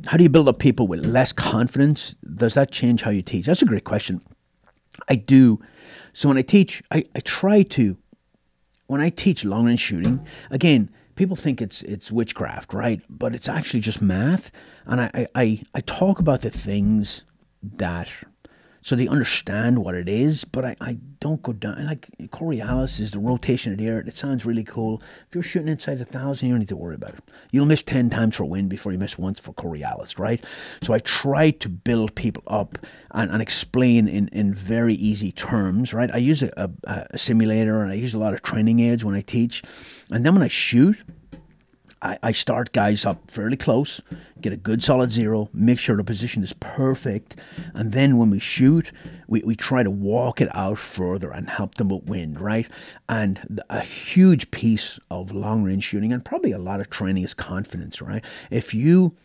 How do you build up people with less confidence? Does that change how you teach? That's a great question. I do. So when I teach, I try to, when I teach long-range shooting, again, people think it's witchcraft, right? But it's actually just math. And I talk about the things that, so they understand what it is, but I don't go down. Like Coriolis is the rotation of the air. It sounds really cool. If you're shooting inside 1,000, you don't need to worry about it. You'll miss 10 times for wind before you miss once for Coriolis, right? So I try to build people up and explain in very easy terms, right? I use a simulator, and I use a lot of training aids when I teach. And then when I shoot, I start guys up fairly close, get a good solid zero, make sure the position is perfect, and then when we shoot, we try to walk it out further and help them with wind, right? And a huge piece of long-range shooting, and probably a lot of training, is confidence, right? If you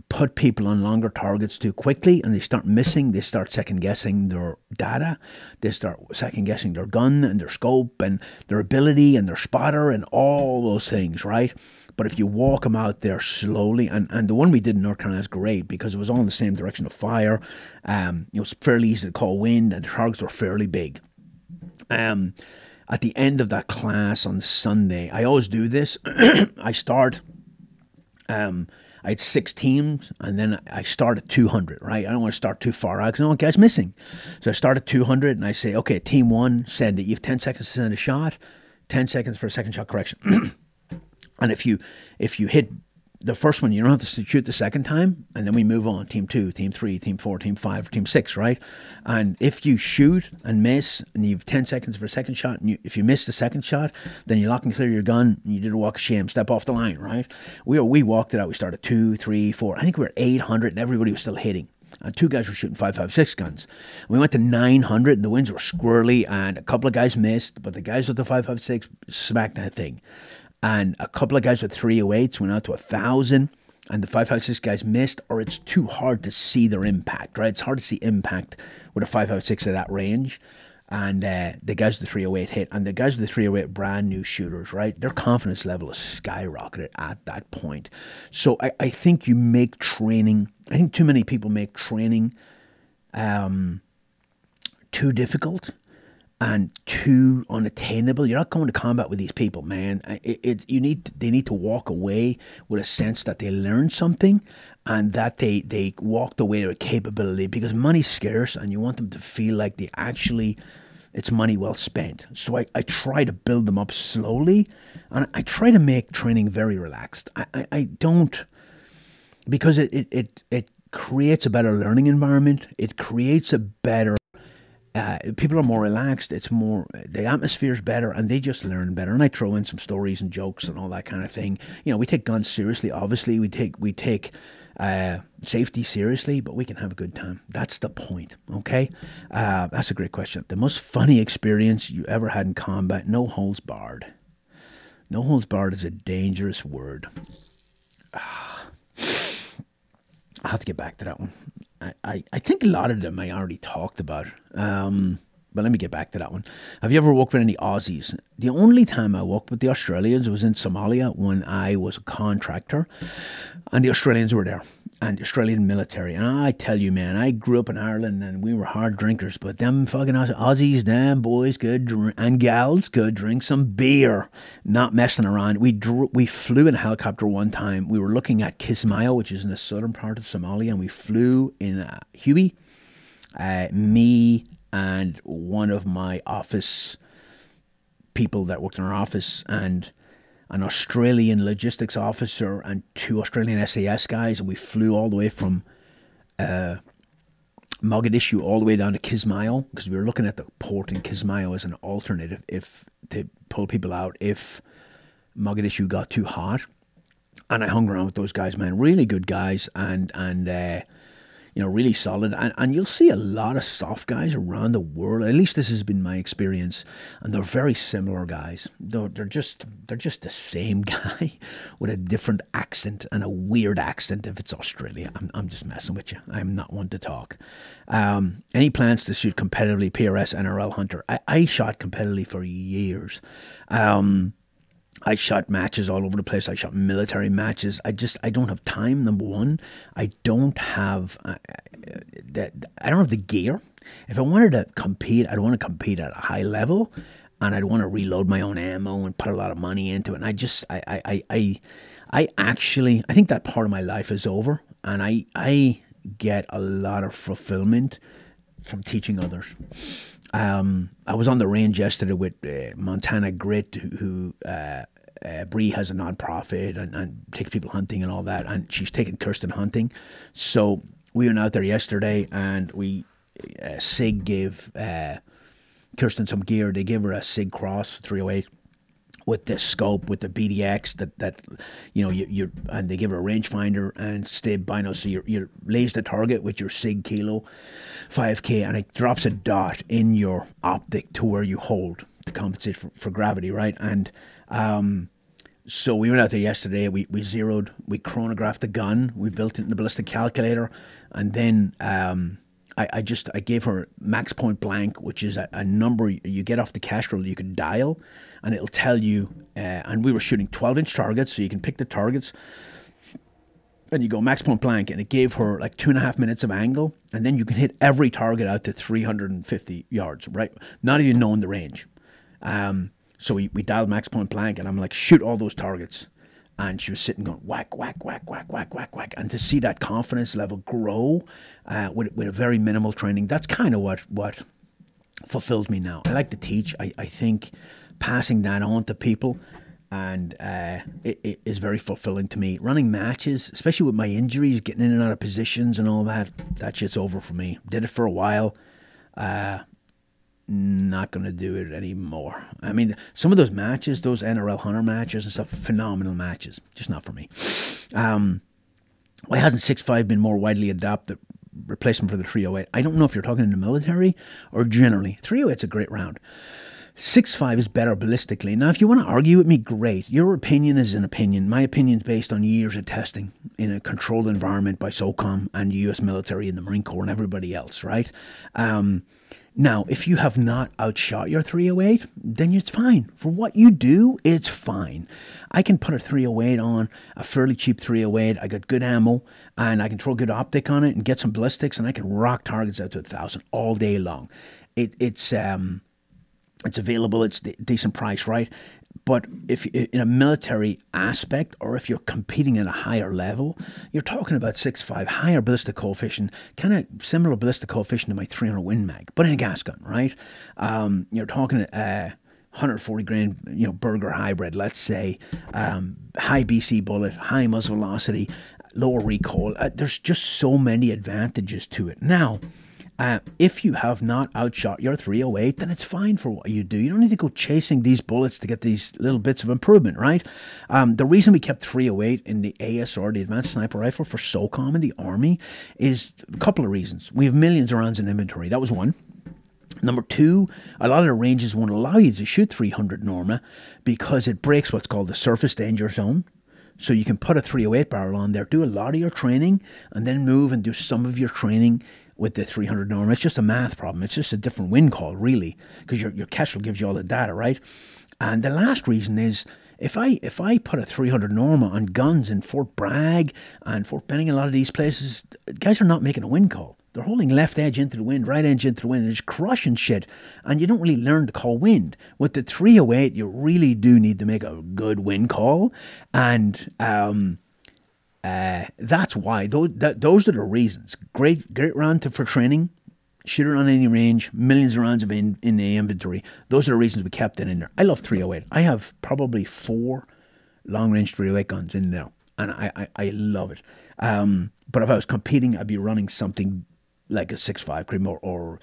put people on longer targets too quickly and they start missing, they start second-guessing their data, they start second-guessing their gun and their scope and their ability and their spotter and all those things, right? But if you walk them out there slowly, and the one we did in North Carolina is great because it was all in the same direction of fire. It was fairly easy to call wind, and the targets were fairly big. At the end of that class on Sunday, I always do this. I had 6 teams, and then I start at 200, right? I don't want to start too far out because I don't want guys missing. So I start at 200, and I say, okay, team 1, send it. You have 10 seconds to send a shot, 10 seconds for a second shot correction. And if you hit the first one, you don't have to shoot the second time, and then we move on. Team 2, Team 3, Team 4, Team 5, Team 6, right? And if you shoot and miss, and you have 10 seconds for a second shot, and if you miss the second shot, then you lock and clear your gun, and you did a walk of shame, step off the line, right? We walked it out. We started 2, 3, 4. I think we were 800, and everybody was still hitting. And 2 guys were shooting 5.56 guns. We went to 900, and the winds were squirrely, and a couple of guys missed, but the guys with the 5.56 smacked that thing. and a couple of guys with 308s went out to 1,000, and the 5.56 guys missed, or it's too hard to see their impact, right? It's hard to see impact with a 5.56 of that range. And the guys with the 308 hit, and the guys with the 308 brand new shooters, right? Their confidence level is skyrocketed at that point. So I think you make training, I think too many people make training too difficult and too unattainable. You're not going to combat with these people, man. They need to walk away with a sense that they learned something and that they walked away with a capability, because money's scarce and you want them to feel like they actually, it's money well spent. So I try to build them up slowly, and I try to make training very relaxed. I don't, because it creates a better learning environment. It creates a better, people are more relaxed. It's more, the atmosphere's better, and they just learn better. And I throw in some stories and jokes and all that kind of thing. You know, we take guns seriously. Obviously, we take safety seriously, but we can have a good time. That's the point. Okay, that's a great question. The most funny experience you ever had in combat? No holds barred. No holds barred is a dangerous word. I'll have to get back to that one. I think a lot of them I already talked about. But let me get back to that one. Have you ever worked with any Aussies? The only time I worked with the Australians was in Somalia when I was a contractor, and the Australians were there, and the Australian military. And I tell you, man, I grew up in Ireland and we were hard drinkers, but them fucking Aussies, them boys and gals could drink some beer, not messing around. We flew in a helicopter one time. We were looking at Kismayo, which is in the southern part of Somalia, and we flew in Huey. Me and one of my office people that worked in our office, and an Australian logistics officer, and 2 Australian SAS guys, and we flew all the way from Mogadishu all the way down to Kismayo, because we were looking at the port in Kismayo as an alternative if to pull people out if Mogadishu got too hot. And I hung around with those guys, man, really good guys, and you know, really solid. And you'll see a lot of soft guys around the world. At least this has been my experience. And they're very similar guys. They're just the same guy with a different accent, and a weird accent if it's Australia. I'm just messing with you. I'm not one to talk. Any plans to shoot competitively, PRS, NRL, Hunter? I shot competitively for years. I shot matches all over the place. I shot military matches. I don't have time. Number one, I don't have the gear. If I wanted to compete, I'd want to compete at a high level, and I'd want to reload my own ammo and put a lot of money into it. And I think that part of my life is over, and I get a lot of fulfillment from teaching others. I was on the range yesterday with Montana Grit, who Bree has a non-profit and takes people hunting and all that, and she's taking Kirsten hunting. So we went out there yesterday, and SIG gave Kirsten some gear. They gave her a SIG Cross 308 with the scope, with the BDX that you know, and they give her a rangefinder and stay bino, so you lays the target with your SIG Kilo 5K, and it drops a dot in your optic to where you hold to compensate for gravity, right? And so we went out there yesterday. We zeroed, we chronographed the gun, we built it in the ballistic calculator, and then I gave her max point blank, which is a number you get off the cash roll you can dial, and it'll tell you, and we were shooting 12-inch targets, so you can pick the targets, and you go max point blank, and it gave her like 2.5 minutes of angle, and then you can hit every target out to 350 yards, right? Not even knowing the range. So we dialed max point blank, and I'm like, shoot all those targets. And she was sitting going, whack, whack, whack, whack, whack, whack, whack. And to see that confidence level grow with a very minimal training, that's kind of what fulfills me now. I like to teach. I think passing that on to people, and it is very fulfilling to me. Running matches, especially with my injuries, getting in and out of positions and all that shit's over for me. Did it for a while. Not going to do it anymore. I mean, some of those matches, those NRL Hunter matches and stuff, phenomenal matches. Just not for me. Why hasn't 6.5 been more widely adopted replacement for the 308? I don't know if you're talking in the military or generally. 308's a great round. 6'5" is better ballistically. Now, if you want to argue with me, great. Your opinion is an opinion. My opinion is based on years of testing in a controlled environment by SOCOM and the U.S. military and the Marine Corps and everybody else, right? Now, if you have not outshot your 308, then it's fine. For what you do, it's fine. I can put a 308 on, a fairly cheap 308. I got good ammo, and I can throw good optic on it and get some ballistics, and I can rock targets out to 1,000 all day long. It's available. It's a decent price, right? But if in a military aspect, or if you're competing at a higher level, you're talking about 6.5, higher ballistic coefficient, kind of similar ballistic coefficient to my 300 Win Mag, but in a gas gun, right? You're talking 140 grain, Burger hybrid, let's say, high BC bullet, high muzzle velocity, lower recoil. There's just so many advantages to it. Now, if you have not outshot your 308, then it's fine for what you do. You don't need to go chasing these bullets to get these little bits of improvement, right? The reason we kept 308 in the ASR, the Advanced Sniper Rifle, for SOCOM and the Army is a couple of reasons. We have millions of rounds in inventory. That was one. Number two, a lot of the ranges won't allow you to shoot 300 Norma because it breaks what's called the surface danger zone. So you can put a 308 barrel on there, do a lot of your training, and then move and do some of your training with the 300 Norma. It's just a math problem. It's just a different win call, really, because your Kestrel gives you all the data, right? And the last reason is, if I put a 300 Norma on guns in Fort Bragg and Fort Benning, a lot of these places, guys are not making a win call. They're holding left edge into the wind, right edge into the wind. They're just crushing shit, and you don't really learn to call wind. With the 308, you really do need to make a good wind call, and that's why. Those are the reasons. Great round for training. Shoot it on any range. Millions of rounds in the inventory. Those are the reasons we kept it in there. I love 308. I have probably 4 long-range 308 guns in there, and I love it. But if I was competing, I'd be running something like a 6.5 Creedmoor or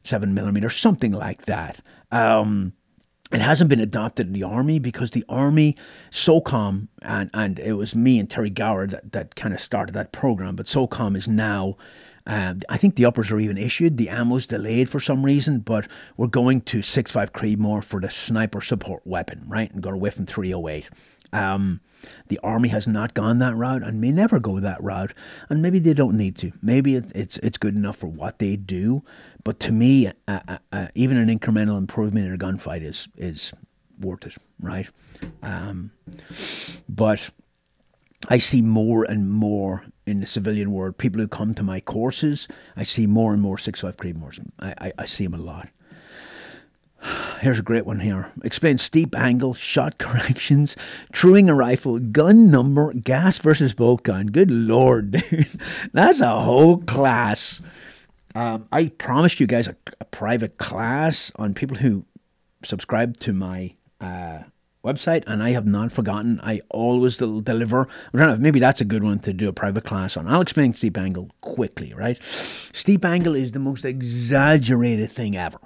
7mm, something like that. It hasn't been adopted in the Army because the Army, SOCOM, and it was me and Terry Gower that kind of started that program, but SOCOM is now, I think the uppers are even issued, the ammo's delayed for some reason, but we're going to 6.5 Creedmoor for the sniper support weapon, right, and going away from 308. The Army has not gone that route and may never go that route, and maybe they don't need to. Maybe it's good enough for what they do, but to me, even an incremental improvement in a gunfight is worth it, right? But I see more and more in the civilian world, people who come to my courses, I see more and more 6.5 Creedmoors. I see them a lot. Here's a great one here. Explain steep angle, shot corrections, truing a rifle, gun number, gas versus bolt gun. Good Lord, dude. That's a whole class. I promised you guys a private class on people who subscribe to my website, and I have not forgotten. I always deliver. I'm trying to, maybe that's a good one to do a private class on. I'll explain steep angle quickly, right? Steep angle is the most exaggerated thing ever.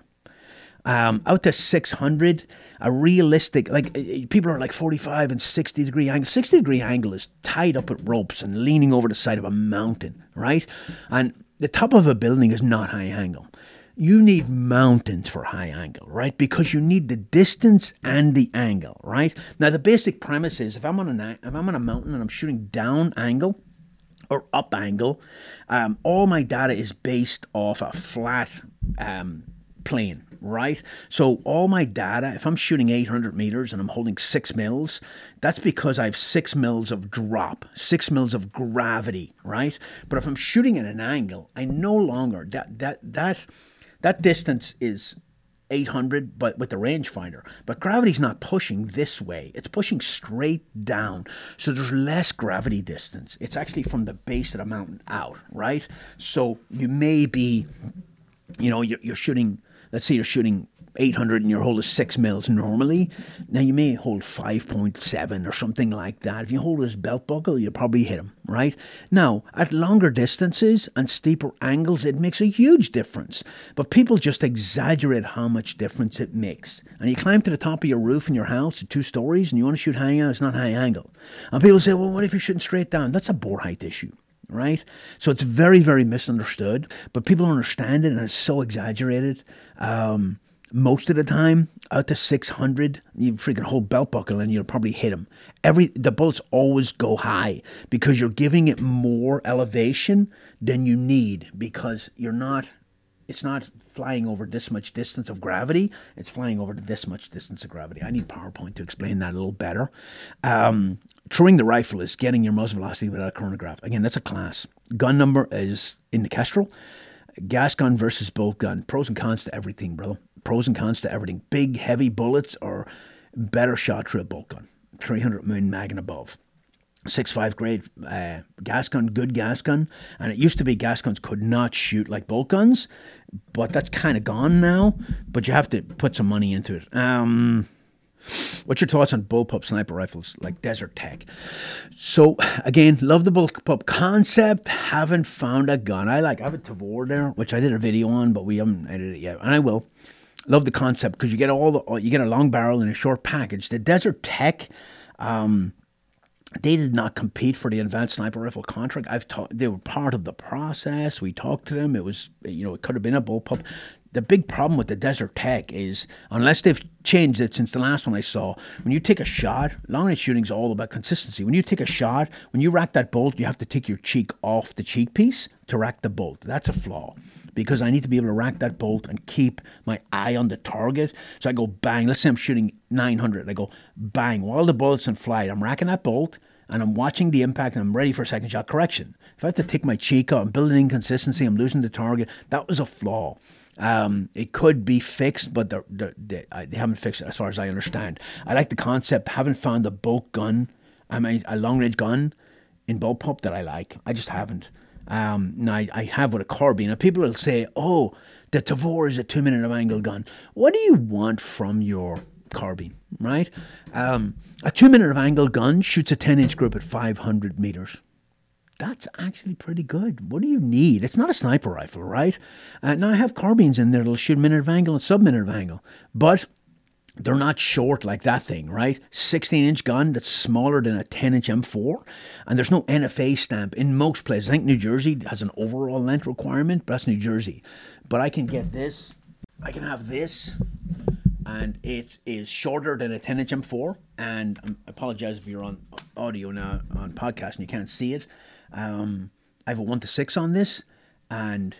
Out to 600, a realistic, like people are like 45 and 60 degree angle. 60 degree angle is tied up with ropes and leaning over the side of a mountain, right? And the top of a building is not high angle. You need mountains for high angle, right? Because you need the distance and the angle, right? Now the basic premise is if I'm on a mountain and I'm shooting down angle or up angle, all my data is based off a flat plane, right? So all my data, if I'm shooting 800 meters and I'm holding 6 mils, that's because I have 6 mils of drop, 6 mils of gravity, right? But if I'm shooting at an angle, I no longer, that distance is 800, but with the rangefinder. But gravity's not pushing this way. It's pushing straight down. So there's less gravity distance. It's actually from the base of the mountain out, right? So you may be, you're shooting, let's say you're shooting 800 and your hold is 6 mils normally. Now you may hold 5.7 or something like that. If you hold his belt buckle, you'll probably hit him, right? Now, at longer distances and steeper angles, it makes a huge difference. But people just exaggerate how much difference it makes. And you climb to the top of your roof in your house at 2 stories and you want to shoot high angle, it's not high angle. And people say, well, what if you're shooting straight down? That's a bore height issue. Right? So it's very, very misunderstood, but people don't understand it and it's so exaggerated. most of the time, out to 600, you freaking hold belt buckle and you'll probably hit them. The bullets always go high because you're giving it more elevation than you need, because it's not flying over this much distance of gravity. It's flying over this much distance of gravity. I need PowerPoint to explain that a little better. Throwing the rifle is getting your muzzle velocity without a chronograph. Again, that's a class. Gun number is in the Kestrel. Gas gun versus bolt gun. Pros and cons to everything, bro. Pros and cons to everything. Big, heavy bullets are better shot through a bolt gun. 300 mm mag and above. 6.5 grade gas gun, good gas gun. And it used to be gas guns could not shoot like bolt guns, but that's kind of gone now. But you have to put some money into it. What's your thoughts on bullpup sniper rifles like Desert Tech? So again, love the bullpup concept. Haven't found a gun I like. I have a Tavor there, which I did a video on, but we haven't edited it yet, and I will. Love the concept because you get you get a long barrel in a short package. The Desert Tech, they did not compete for the advanced sniper rifle contract. They were part of the process. We talked to them. It was, it could have been a bullpup. The big problem with the Desert Tech is, unless they've changed it since the last one I saw, when you take a shot, long range shooting is all about consistency. When you take a shot, when you rack that bolt, you have to take your cheek off the cheek piece to rack the bolt. That's a flaw, because I need to be able to rack that bolt and keep my eye on the target. So I go bang. Let's say I'm shooting 900. I go bang. While the bullet's in flight, I'm racking that bolt and I'm watching the impact and I'm ready for a second shot correction. If I have to take my cheek off, I'm building inconsistency, I'm losing the target. That was a flaw. It could be fixed, but they haven't fixed it as far as I understand. I like the concept. Haven't found a bolt gun, a long range gun in bullpup that I like. I just haven't. Now I have with a carbine. Now people will say, "Oh, the Tavor is a 2-minute of angle gun." What do you want from your carbine, right? A 2-minute of angle gun shoots a 10-inch group at 500 meters. That's actually pretty good. What do you need? It's not a sniper rifle, right? Now, I have carbines in there that'll shoot minute of angle and sub-minute of angle, but they're not short like that thing, right? 16-inch gun that's smaller than a 10-inch M4, and there's no NFA stamp in most places. I think New Jersey has an overall length requirement, but that's New Jersey. But I can get this. I can have this, and it is shorter than a 10-inch M4, and I apologize if you're on audio now, on podcast, and you can't see it. I have a 1:6 on this, and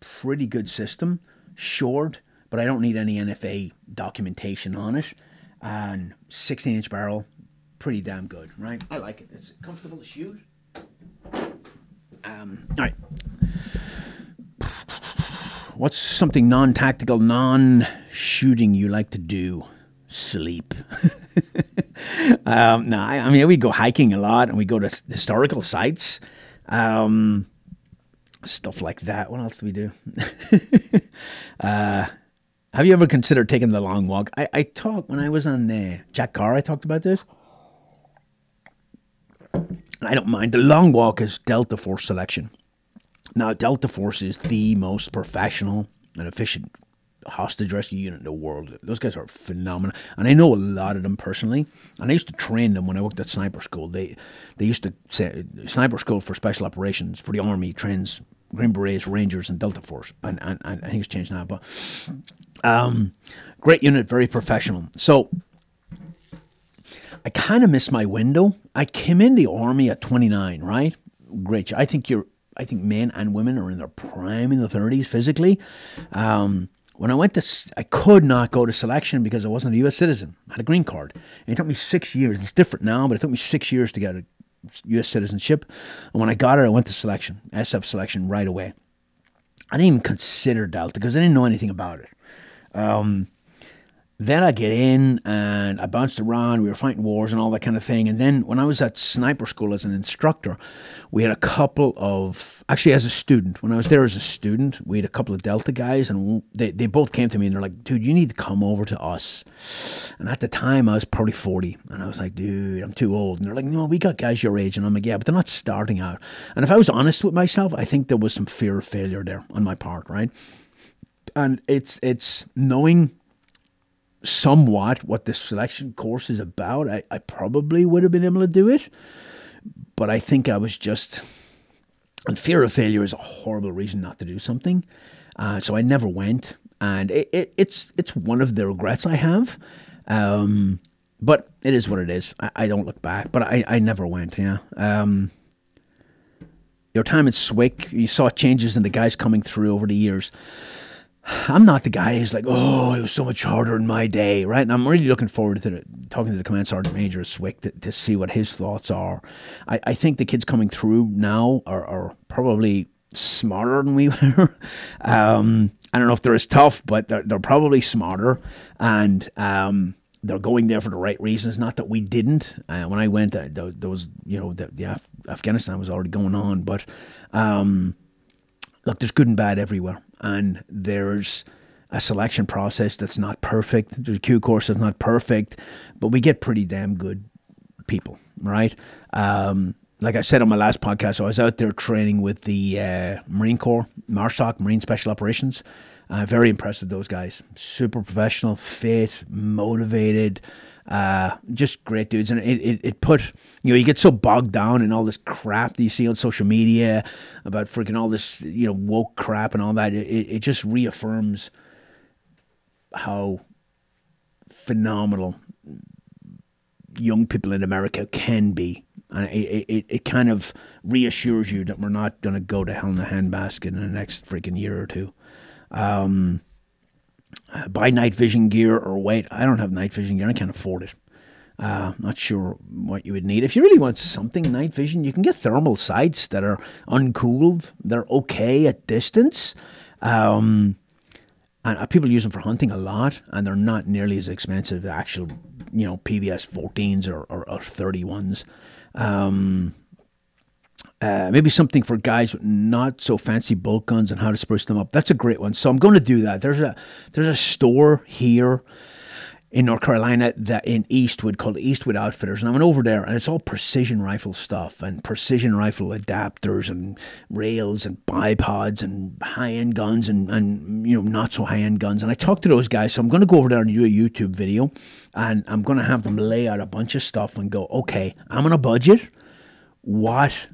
pretty good system, short, but I don't need any NFA documentation on it, and 16-inch barrel, pretty damn good, right? I like it. It's comfortable to shoot. All right. What's something non-tactical, non-shooting you like to do? Sleep. No, I mean, we go hiking a lot and we go to historical sites, stuff like that. What else do we do? Have you ever considered taking the long walk? I talked when I was on Jack Carr. I talked about this. I don't mind. The long walk is Delta Force selection. Now, Delta Force is the most professional and efficient hostage rescue unit in the world. Those guys are phenomenal, and I know a lot of them personally, and I used to train them when I worked at sniper school. They used to say sniper school for special operations for the army trains Green Berets, Rangers, and Delta Force, and I think it's changed now, but great unit, very professional. So I kind of missed my window. I came in the army at 29, right? Great. I think men and women are in their prime in the 30s physically. When I went I could not go to selection because I wasn't a U.S. citizen. I had a green card. And it took me 6 years. It's different now, but it took me 6 years to get a U.S. citizenship. And when I got it, I went to selection, SF selection right away. I didn't even consider Delta because I didn't know anything about it. Then I get in and I bounced around. We were fighting wars and all that kind of thing. And then when I was at sniper school as an instructor, we had a couple of, actually as a student, when I was there as a student, we had a couple of Delta guys, and they both came to me and they're like, "Dude, you need to come over to us." And at the time I was probably 40. And I was like, "Dude, I'm too old." And they're like, "No, we got guys your age." And I'm like, "Yeah, but they're not starting out." And if I was honest with myself, I think there was some fear of failure there on my part, right? And it's knowing somewhat what this selection course is about. I probably would have been able to do it, but I think I was just, and fear of failure is a horrible reason not to do something. So I never went. And it's one of the regrets I have. But it is what it is. I don't look back, but I never went, yeah. Your time at Swick, you saw changes in the guys coming through over the years. I'm not the guy who's like, oh, it was so much harder in my day, right? And I'm really looking forward to talking to the Command Sergeant Major at Swick to see what his thoughts are. I think the kids coming through now are probably smarter than we were. I don't know if they're as tough, but they're probably smarter, and they're going there for the right reasons. Not that we didn't. When I went, there was, Afghanistan was already going on, but look, there's good and bad everywhere, and there's a selection process that's not perfect. There's a Q course that's not perfect, but we get pretty damn good people, right? Like I said on my last podcast, I was out there training with the Marine Corps, MARSOC, Marine Special Operations. Very impressed with those guys. Super professional, fit, motivated, just great dudes. And it put, you get so bogged down in all this crap that you see on social media about freaking all this, woke crap and all that. It just reaffirms how phenomenal young people in America can be. And it kind of reassures you that we're not going to go to hell in a handbasket in the next freaking year or two. Buy night vision gear or wait. I don't have night vision gear. I can't afford it. Not sure what you would need. If you really want something night vision, you can get thermal sights that are uncooled. They're okay at distance. And people use them for hunting a lot, and they're not nearly as expensive as actual, PVS 14s or 31s. Maybe something for guys with not so fancy bolt guns and how to spruce them up. That's a great one. So I'm going to do that. There's a store here in North Carolina that in Eastwood called Eastwood Outfitters, and I went over there, and it's all precision rifle stuff and precision rifle adapters and rails and bipods and high-end guns and not so high-end guns. And I talked to those guys, so I'm going to go over there and do a YouTube video, and I'm going to have them lay out a bunch of stuff and go, okay, I'm on a budget. What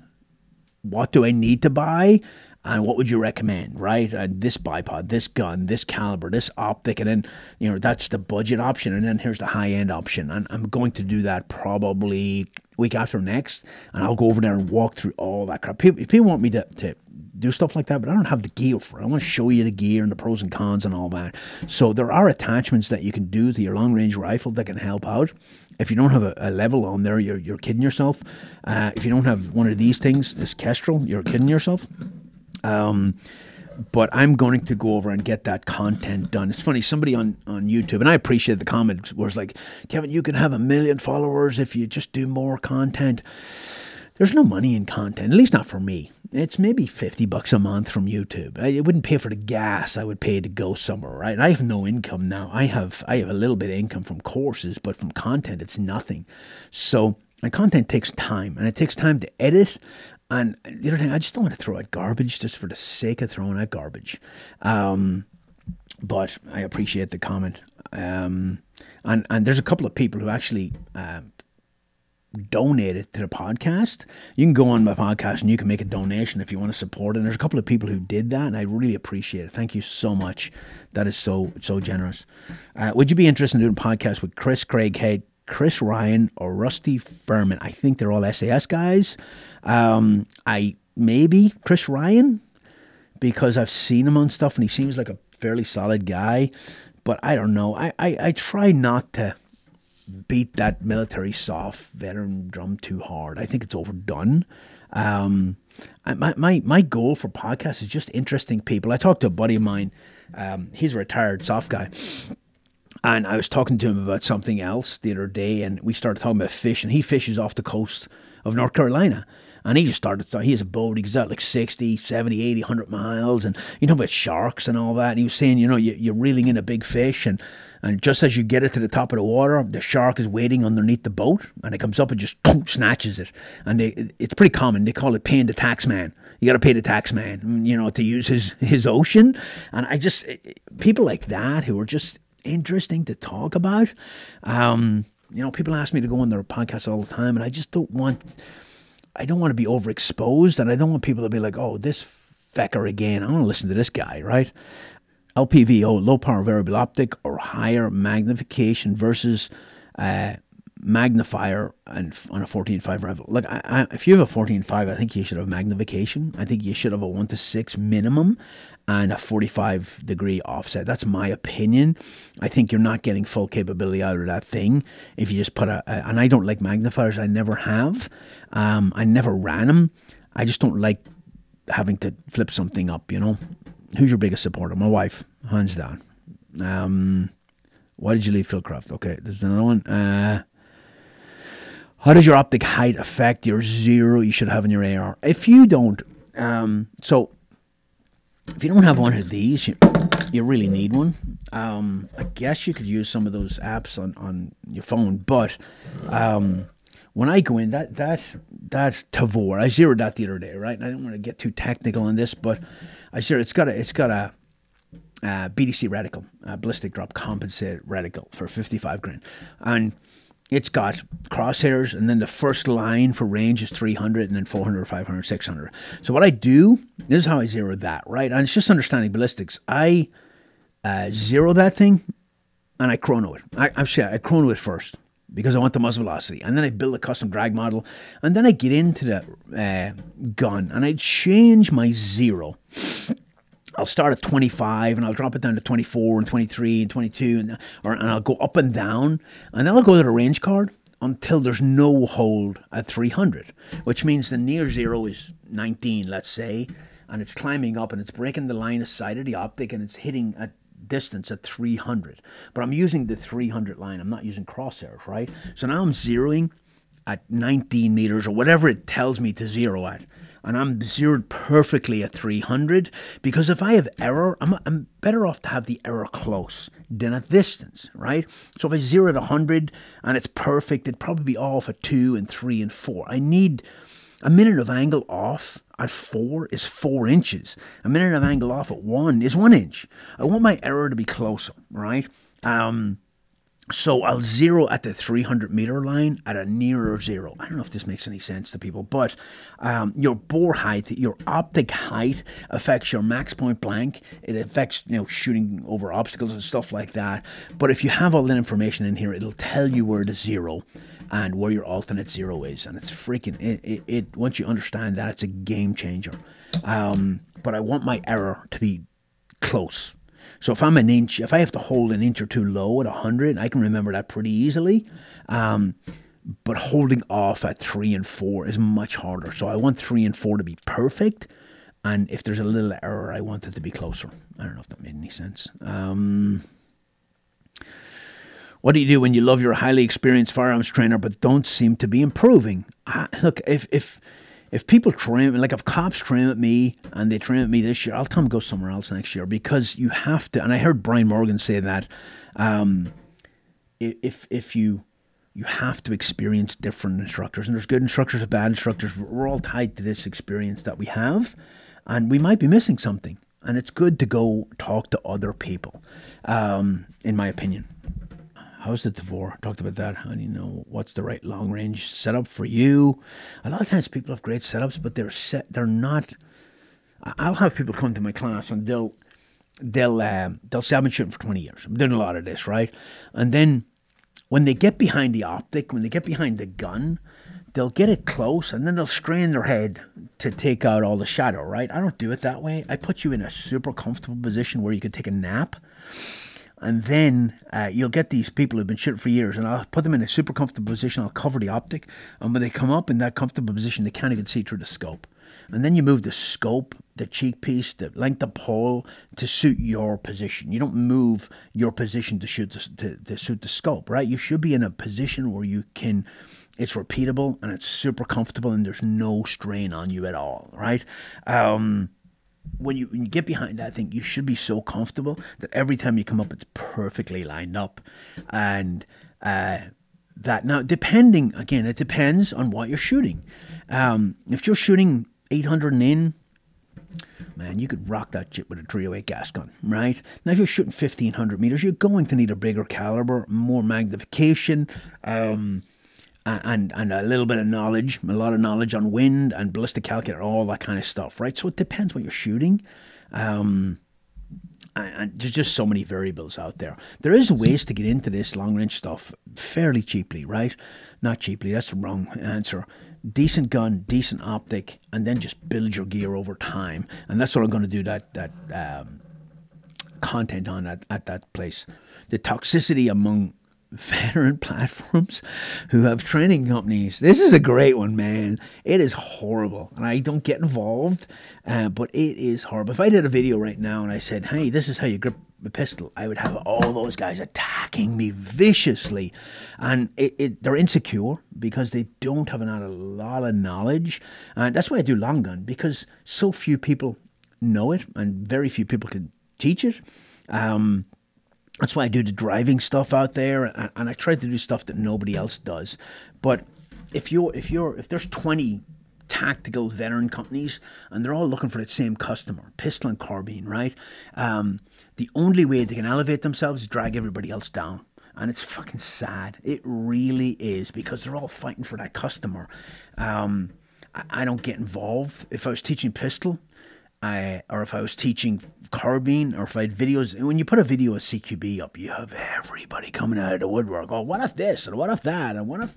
do I need to buy? And what would you recommend, right? This bipod, this gun, this caliber, this optic, and then, that's the budget option, and then here's the high-end option. And I'm going to do that probably week after next, and I'll go over there and walk through all that crap. People want me to do stuff like that, but I don't have the gear for it. I want to show you the gear and the pros and cons and all that. So there are attachments that you can do to your long-range rifle that can help out. If you don't have a level on there, you're kidding yourself. If you don't have one of these things, this Kestrel, you're kidding yourself. But I'm going to go over and get that content done. It's funny, somebody on YouTube, and I appreciate the comment, where it's like, Kevin, you can have 1 million followers if you just do more content. There's no money in content, at least not for me. It's maybe $50 a month from YouTube. It wouldn't pay for the gas I would pay to go somewhere, right? And I have no income now. I have a little bit of income from courses, but from content, it's nothing. So, and content takes time, and it takes time to edit. And the other thing, I just don't want to throw out garbage just for the sake of throwing out garbage. But I appreciate the comment. And there's a couple of people who actually donated to the podcast. You can go on my podcast and you can make a donation if you want to support it. And there's a couple of people who did that, and I really appreciate it. Thank you so much. That is so generous. Would you be interested in doing a podcast with Chris Craighead, Chris Ryan, or Rusty Furman? I think they're all SAS guys. Maybe Chris Ryan, because I've seen him on stuff and he seems like a fairly solid guy, but I don't know. I try not to beat that military soft veteran drum too hard. I think it's overdone. My goal for podcasts is just interesting people. I talked to a buddy of mine. He's a retired soft guy. And I was talking to him about something else the other day, and we started talking about fish, and he fishes off the coast of North Carolina. And he just started, he has a boat, he goes out like 60, 70, 80, 100 miles, and you know about sharks and all that. And he was saying, you're reeling in a big fish, and just as you get it to the top of the water, the shark is waiting underneath the boat, and it comes up and just snatches it. And it's pretty common. They call it paying the tax man. You got to pay the tax man, to use his ocean. And people like that who are just interesting to talk about. People ask me to go on their podcast all the time, and I just don't want to be overexposed, and I don't want people to be like, oh, this fecker again. I want to listen to this guy, right? LPVO, low power variable optic, or higher magnification versus magnifier and on a 14.5 rifle. Look, if you have a 14.5, I think you should have magnification. I think you should have a 1:6 minimum and a 45-degree offset. That's my opinion. I think you're not getting full capability out of that thing if you just put and I don't like magnifiers. I never have. I never ran them. I just don't like having to flip something up, you know. Who's your biggest supporter? My wife, hands down. Why did you leave Philcroft? Okay, there's another one. How does your optic height affect your zero you should have in your AR? If you don't, so if you don't have one of these, you really need one. I guess you could use some of those apps on your phone, but when I go in, that Tavor, I zeroed that the other day, right? And I don't want to get too technical on this, but I zeroed. It's got a BDC reticle, ballistic drop composite reticle for 55 grand, and it's got crosshairs, and then the first line for range is 300, and then 400, 500, 600. So what I do, this is how I zero that, right? And it's just understanding ballistics. I zero that thing, and I chrono it. I chrono it first because I want the muzzle velocity, and then I build a custom drag model, and then I get into the gun, and I change my zero. I'll start at 25 and I'll drop it down to 24 and 23 and 22 and I'll go up and down, and then I'll go to the range card until there's no hold at 300, which means the near zero is 19, let's say, and it's climbing up and it's breaking the line of sight of the optic and it's hitting a distance at 300. But I'm using the 300 line. I'm not using crosshairs, right? So now I'm zeroing at 19 meters or whatever it tells me to zero at. And I'm zeroed perfectly at 300, because if I have error, I'm better off to have the error close than at distance, right? So if I zero at 100 and it's perfect, it'd probably be off at 2 and 3 and 4. I need a minute of angle off at 4 is 4 inches. A minute of angle off at 1 is 1 inch. I want my error to be closer, right? So I'll zero at the 300 meter line at a nearer zero. I don't know if this makes any sense to people, but your bore height, your optic height affects your max point blank. It affects, shooting over obstacles and stuff like that. But if you have all that information in here, it'll tell you where to zero and where your alternate zero is. And it's freaking, it once you understand that, it's a game changer. But I want my error to be close. So if I'm an inch, if I have to hold an inch or two low at 100, I can remember that pretty easily. But holding off at 3 and 4 is much harder. So I want 3 and 4 to be perfect. And if there's a little error, I want it to be closer. I don't know if that made any sense. What do you do when you love your highly experienced firearms trainer but don't seem to be improving? Look, if people train, like if cops train at me and they train at me this year, I'll tell them go somewhere else next year, because you have to. And I heard Brian Morgan say that if you have to experience different instructors, and there's good instructors and bad instructors. We're all tied to this experience that we have, and we might be missing something. And it's good to go talk to other people, in my opinion. How's the Tavor? Talked about that. How do you know what's the right long range setup for you? A lot of times people have great setups, but they're not. I'll have people come to my class and they'll say, I've been shooting for 20 years. I'm doing a lot of this, right? And then when they get behind the optic, when they get behind the gun, they'll get it close and then they'll strain their head to take out all the shadow, right? I don't do it that way. I put you in a super comfortable position where you could take a nap. And then you'll get these people who've been shooting for years, and I'll put them in a super comfortable position. I'll cover the optic, and when they come up in that comfortable position, they can't even see through the scope. And then you move the scope, the cheek piece, the length of pole to suit your position. You don't move your position to suit the scope, right? You should be in a position where you can. It's repeatable and it's super comfortable, and there's no strain on you at all, right? When you get behind that thing, you should be so comfortable that every time you come up, it's perfectly lined up. And that now, depending, again, it depends on what you're shooting. If you're shooting 800 and in, man, you could rock that shit with a 308 gas gun, right? Now, if you're shooting 1500 meters, you're going to need a bigger caliber, more magnification, and a little bit of knowledge, a lot of knowledge on wind and ballistic calculator, all that kind of stuff, right? So it depends what you're shooting. And there's just so many variables out there. There is ways to get into this long range stuff fairly cheaply, right? Not cheaply, that's the wrong answer. Decent gun, decent optic, and then just build your gear over time. And that's what I'm going to do that content on at that place. The toxicity among veteran platforms who have training companies. This is a great one, man. It is horrible. And I don't get involved, but it is horrible. If I did a video right now and I said, hey, this is how you grip a pistol, I would have all those guys attacking me viciously. And they're insecure because they don't have a lot of knowledge. And that's why I do long gun, because so few people know it and very few people can teach it. That's why I do the driving stuff out there, and I try to do stuff that nobody else does. But if there's 20 tactical veteran companies and they're all looking for that same customer, pistol and carbine, right? The only way they can elevate themselves is drag everybody else down. And it's fucking sad. It really is, because they're all fighting for that customer. I don't get involved. If I was teaching pistol, or if I was teaching carbine, or if I had videos, when you put a video of CQB up, you have everybody coming out of the woodwork. Oh, what if this, and what if that, and what if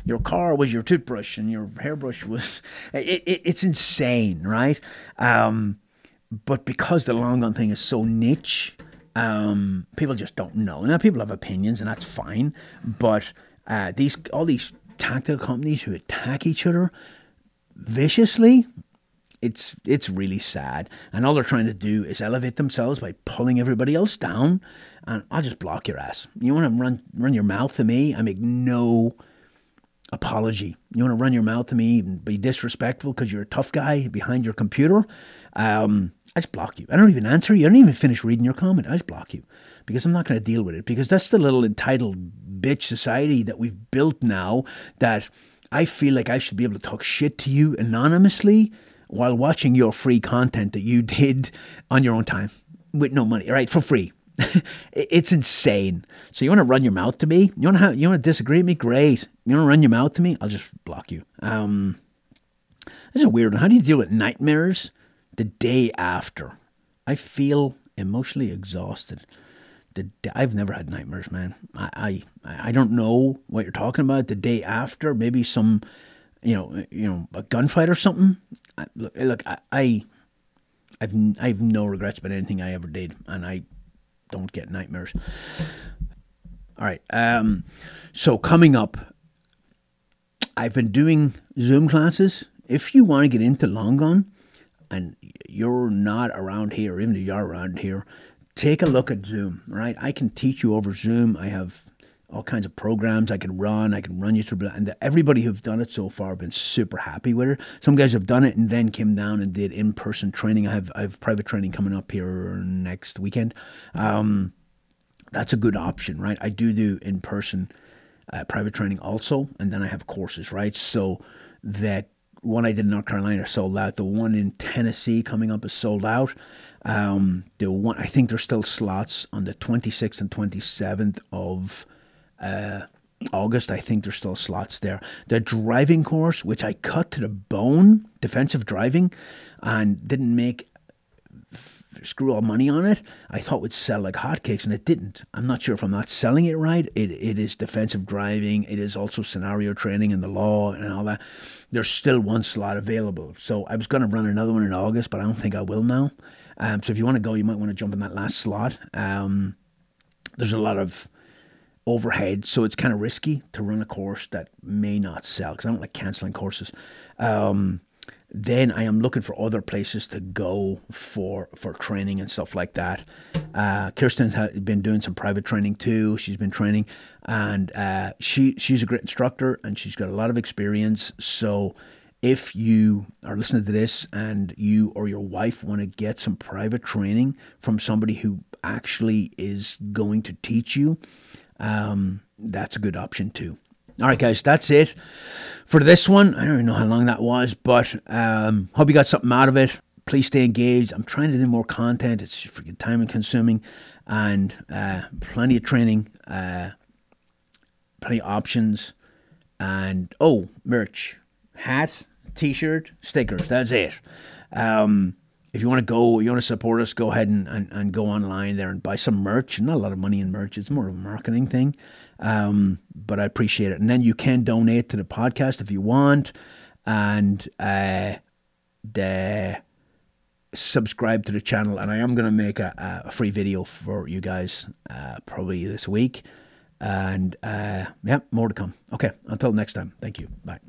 your car was your toothbrush and your hairbrush was... It's insane, right? But because the long gun thing is so niche, people just don't know. Now, people have opinions, and that's fine, but all these tactical companies who attack each other viciously... It's really sad, and all they're trying to do is elevate themselves by pulling everybody else down, and I'll just block your ass. You want to run your mouth to me? I make no apology. You want to run your mouth to me and be disrespectful because you're a tough guy behind your computer? I just block you. I don't even answer you. I don't even finish reading your comment. I just block you because I'm not going to deal with it, because that's the little entitled bitch society that we've built now, that I feel like I should be able to talk shit to you anonymously while watching your free content that you did on your own time with no money, right? For free. It's insane. So you want to run your mouth to me? You want to disagree with me? Great. You want to run your mouth to me? I'll just block you. This is a weird one. How do you deal with nightmares the day after? I feel emotionally exhausted. I've never had nightmares, man. I don't know what you're talking about. The day after, maybe some... a gunfight or something. Look, I've no regrets about anything I ever did, and I don't get nightmares. All right. So coming up, I've been doing Zoom classes. If you want to get into long gun and you're not around here, even if you are around here, take a look at Zoom. Right? I can teach you over Zoom. I have all kinds of programs I can run you through, and everybody who've done it so far have been super happy with it. Some guys have done it and then came down and did in-person training. I have private training coming up here next weekend. That's a good option, right? I do in-person private training also, and then I have courses, right? So that one I did in North Carolina sold out. The one in Tennessee coming up is sold out. The one, I think there's still slots on the 26th and 27th of August. I think there's still slots there. The driving course, which I cut to the bone, defensive driving, and didn't make screw all money on it, I thought would sell like hotcakes, and it didn't. I'm not sure if I'm not selling it right. It is defensive driving. It is also scenario training in the law and all that. There's still one slot available. So I was going to run another one in August, but I don't think I will now. So if you want to go, you might want to jump in that last slot. There's a lot of overhead, so it's kind of risky to run a course that may not sell, because I don't like cancelling courses. Then I am looking for other places to go for training and stuff like that. Kirsten has been doing some private training too. She's been training, and she's a great instructor, and she's got a lot of experience. So if you are listening to this and you or your wife want to get some private training from somebody who actually is going to teach you, that's a good option too. All right, guys, that's it for this one. I don't even know how long that was, but hope you got something out of it. Please stay engaged. I'm trying to do more content. It's freaking time consuming, and plenty of training, plenty of options, and merch, hat, t-shirt, stickers. That's it. if you want to go, you want to support us, go ahead and go online there and buy some merch. Not a lot of money in merch. It's more of a marketing thing. But I appreciate it. And then you can donate to the podcast if you want. And subscribe to the channel. And I am going to make a free video for you guys probably this week. And yeah, more to come. Okay, until next time. Thank you. Bye.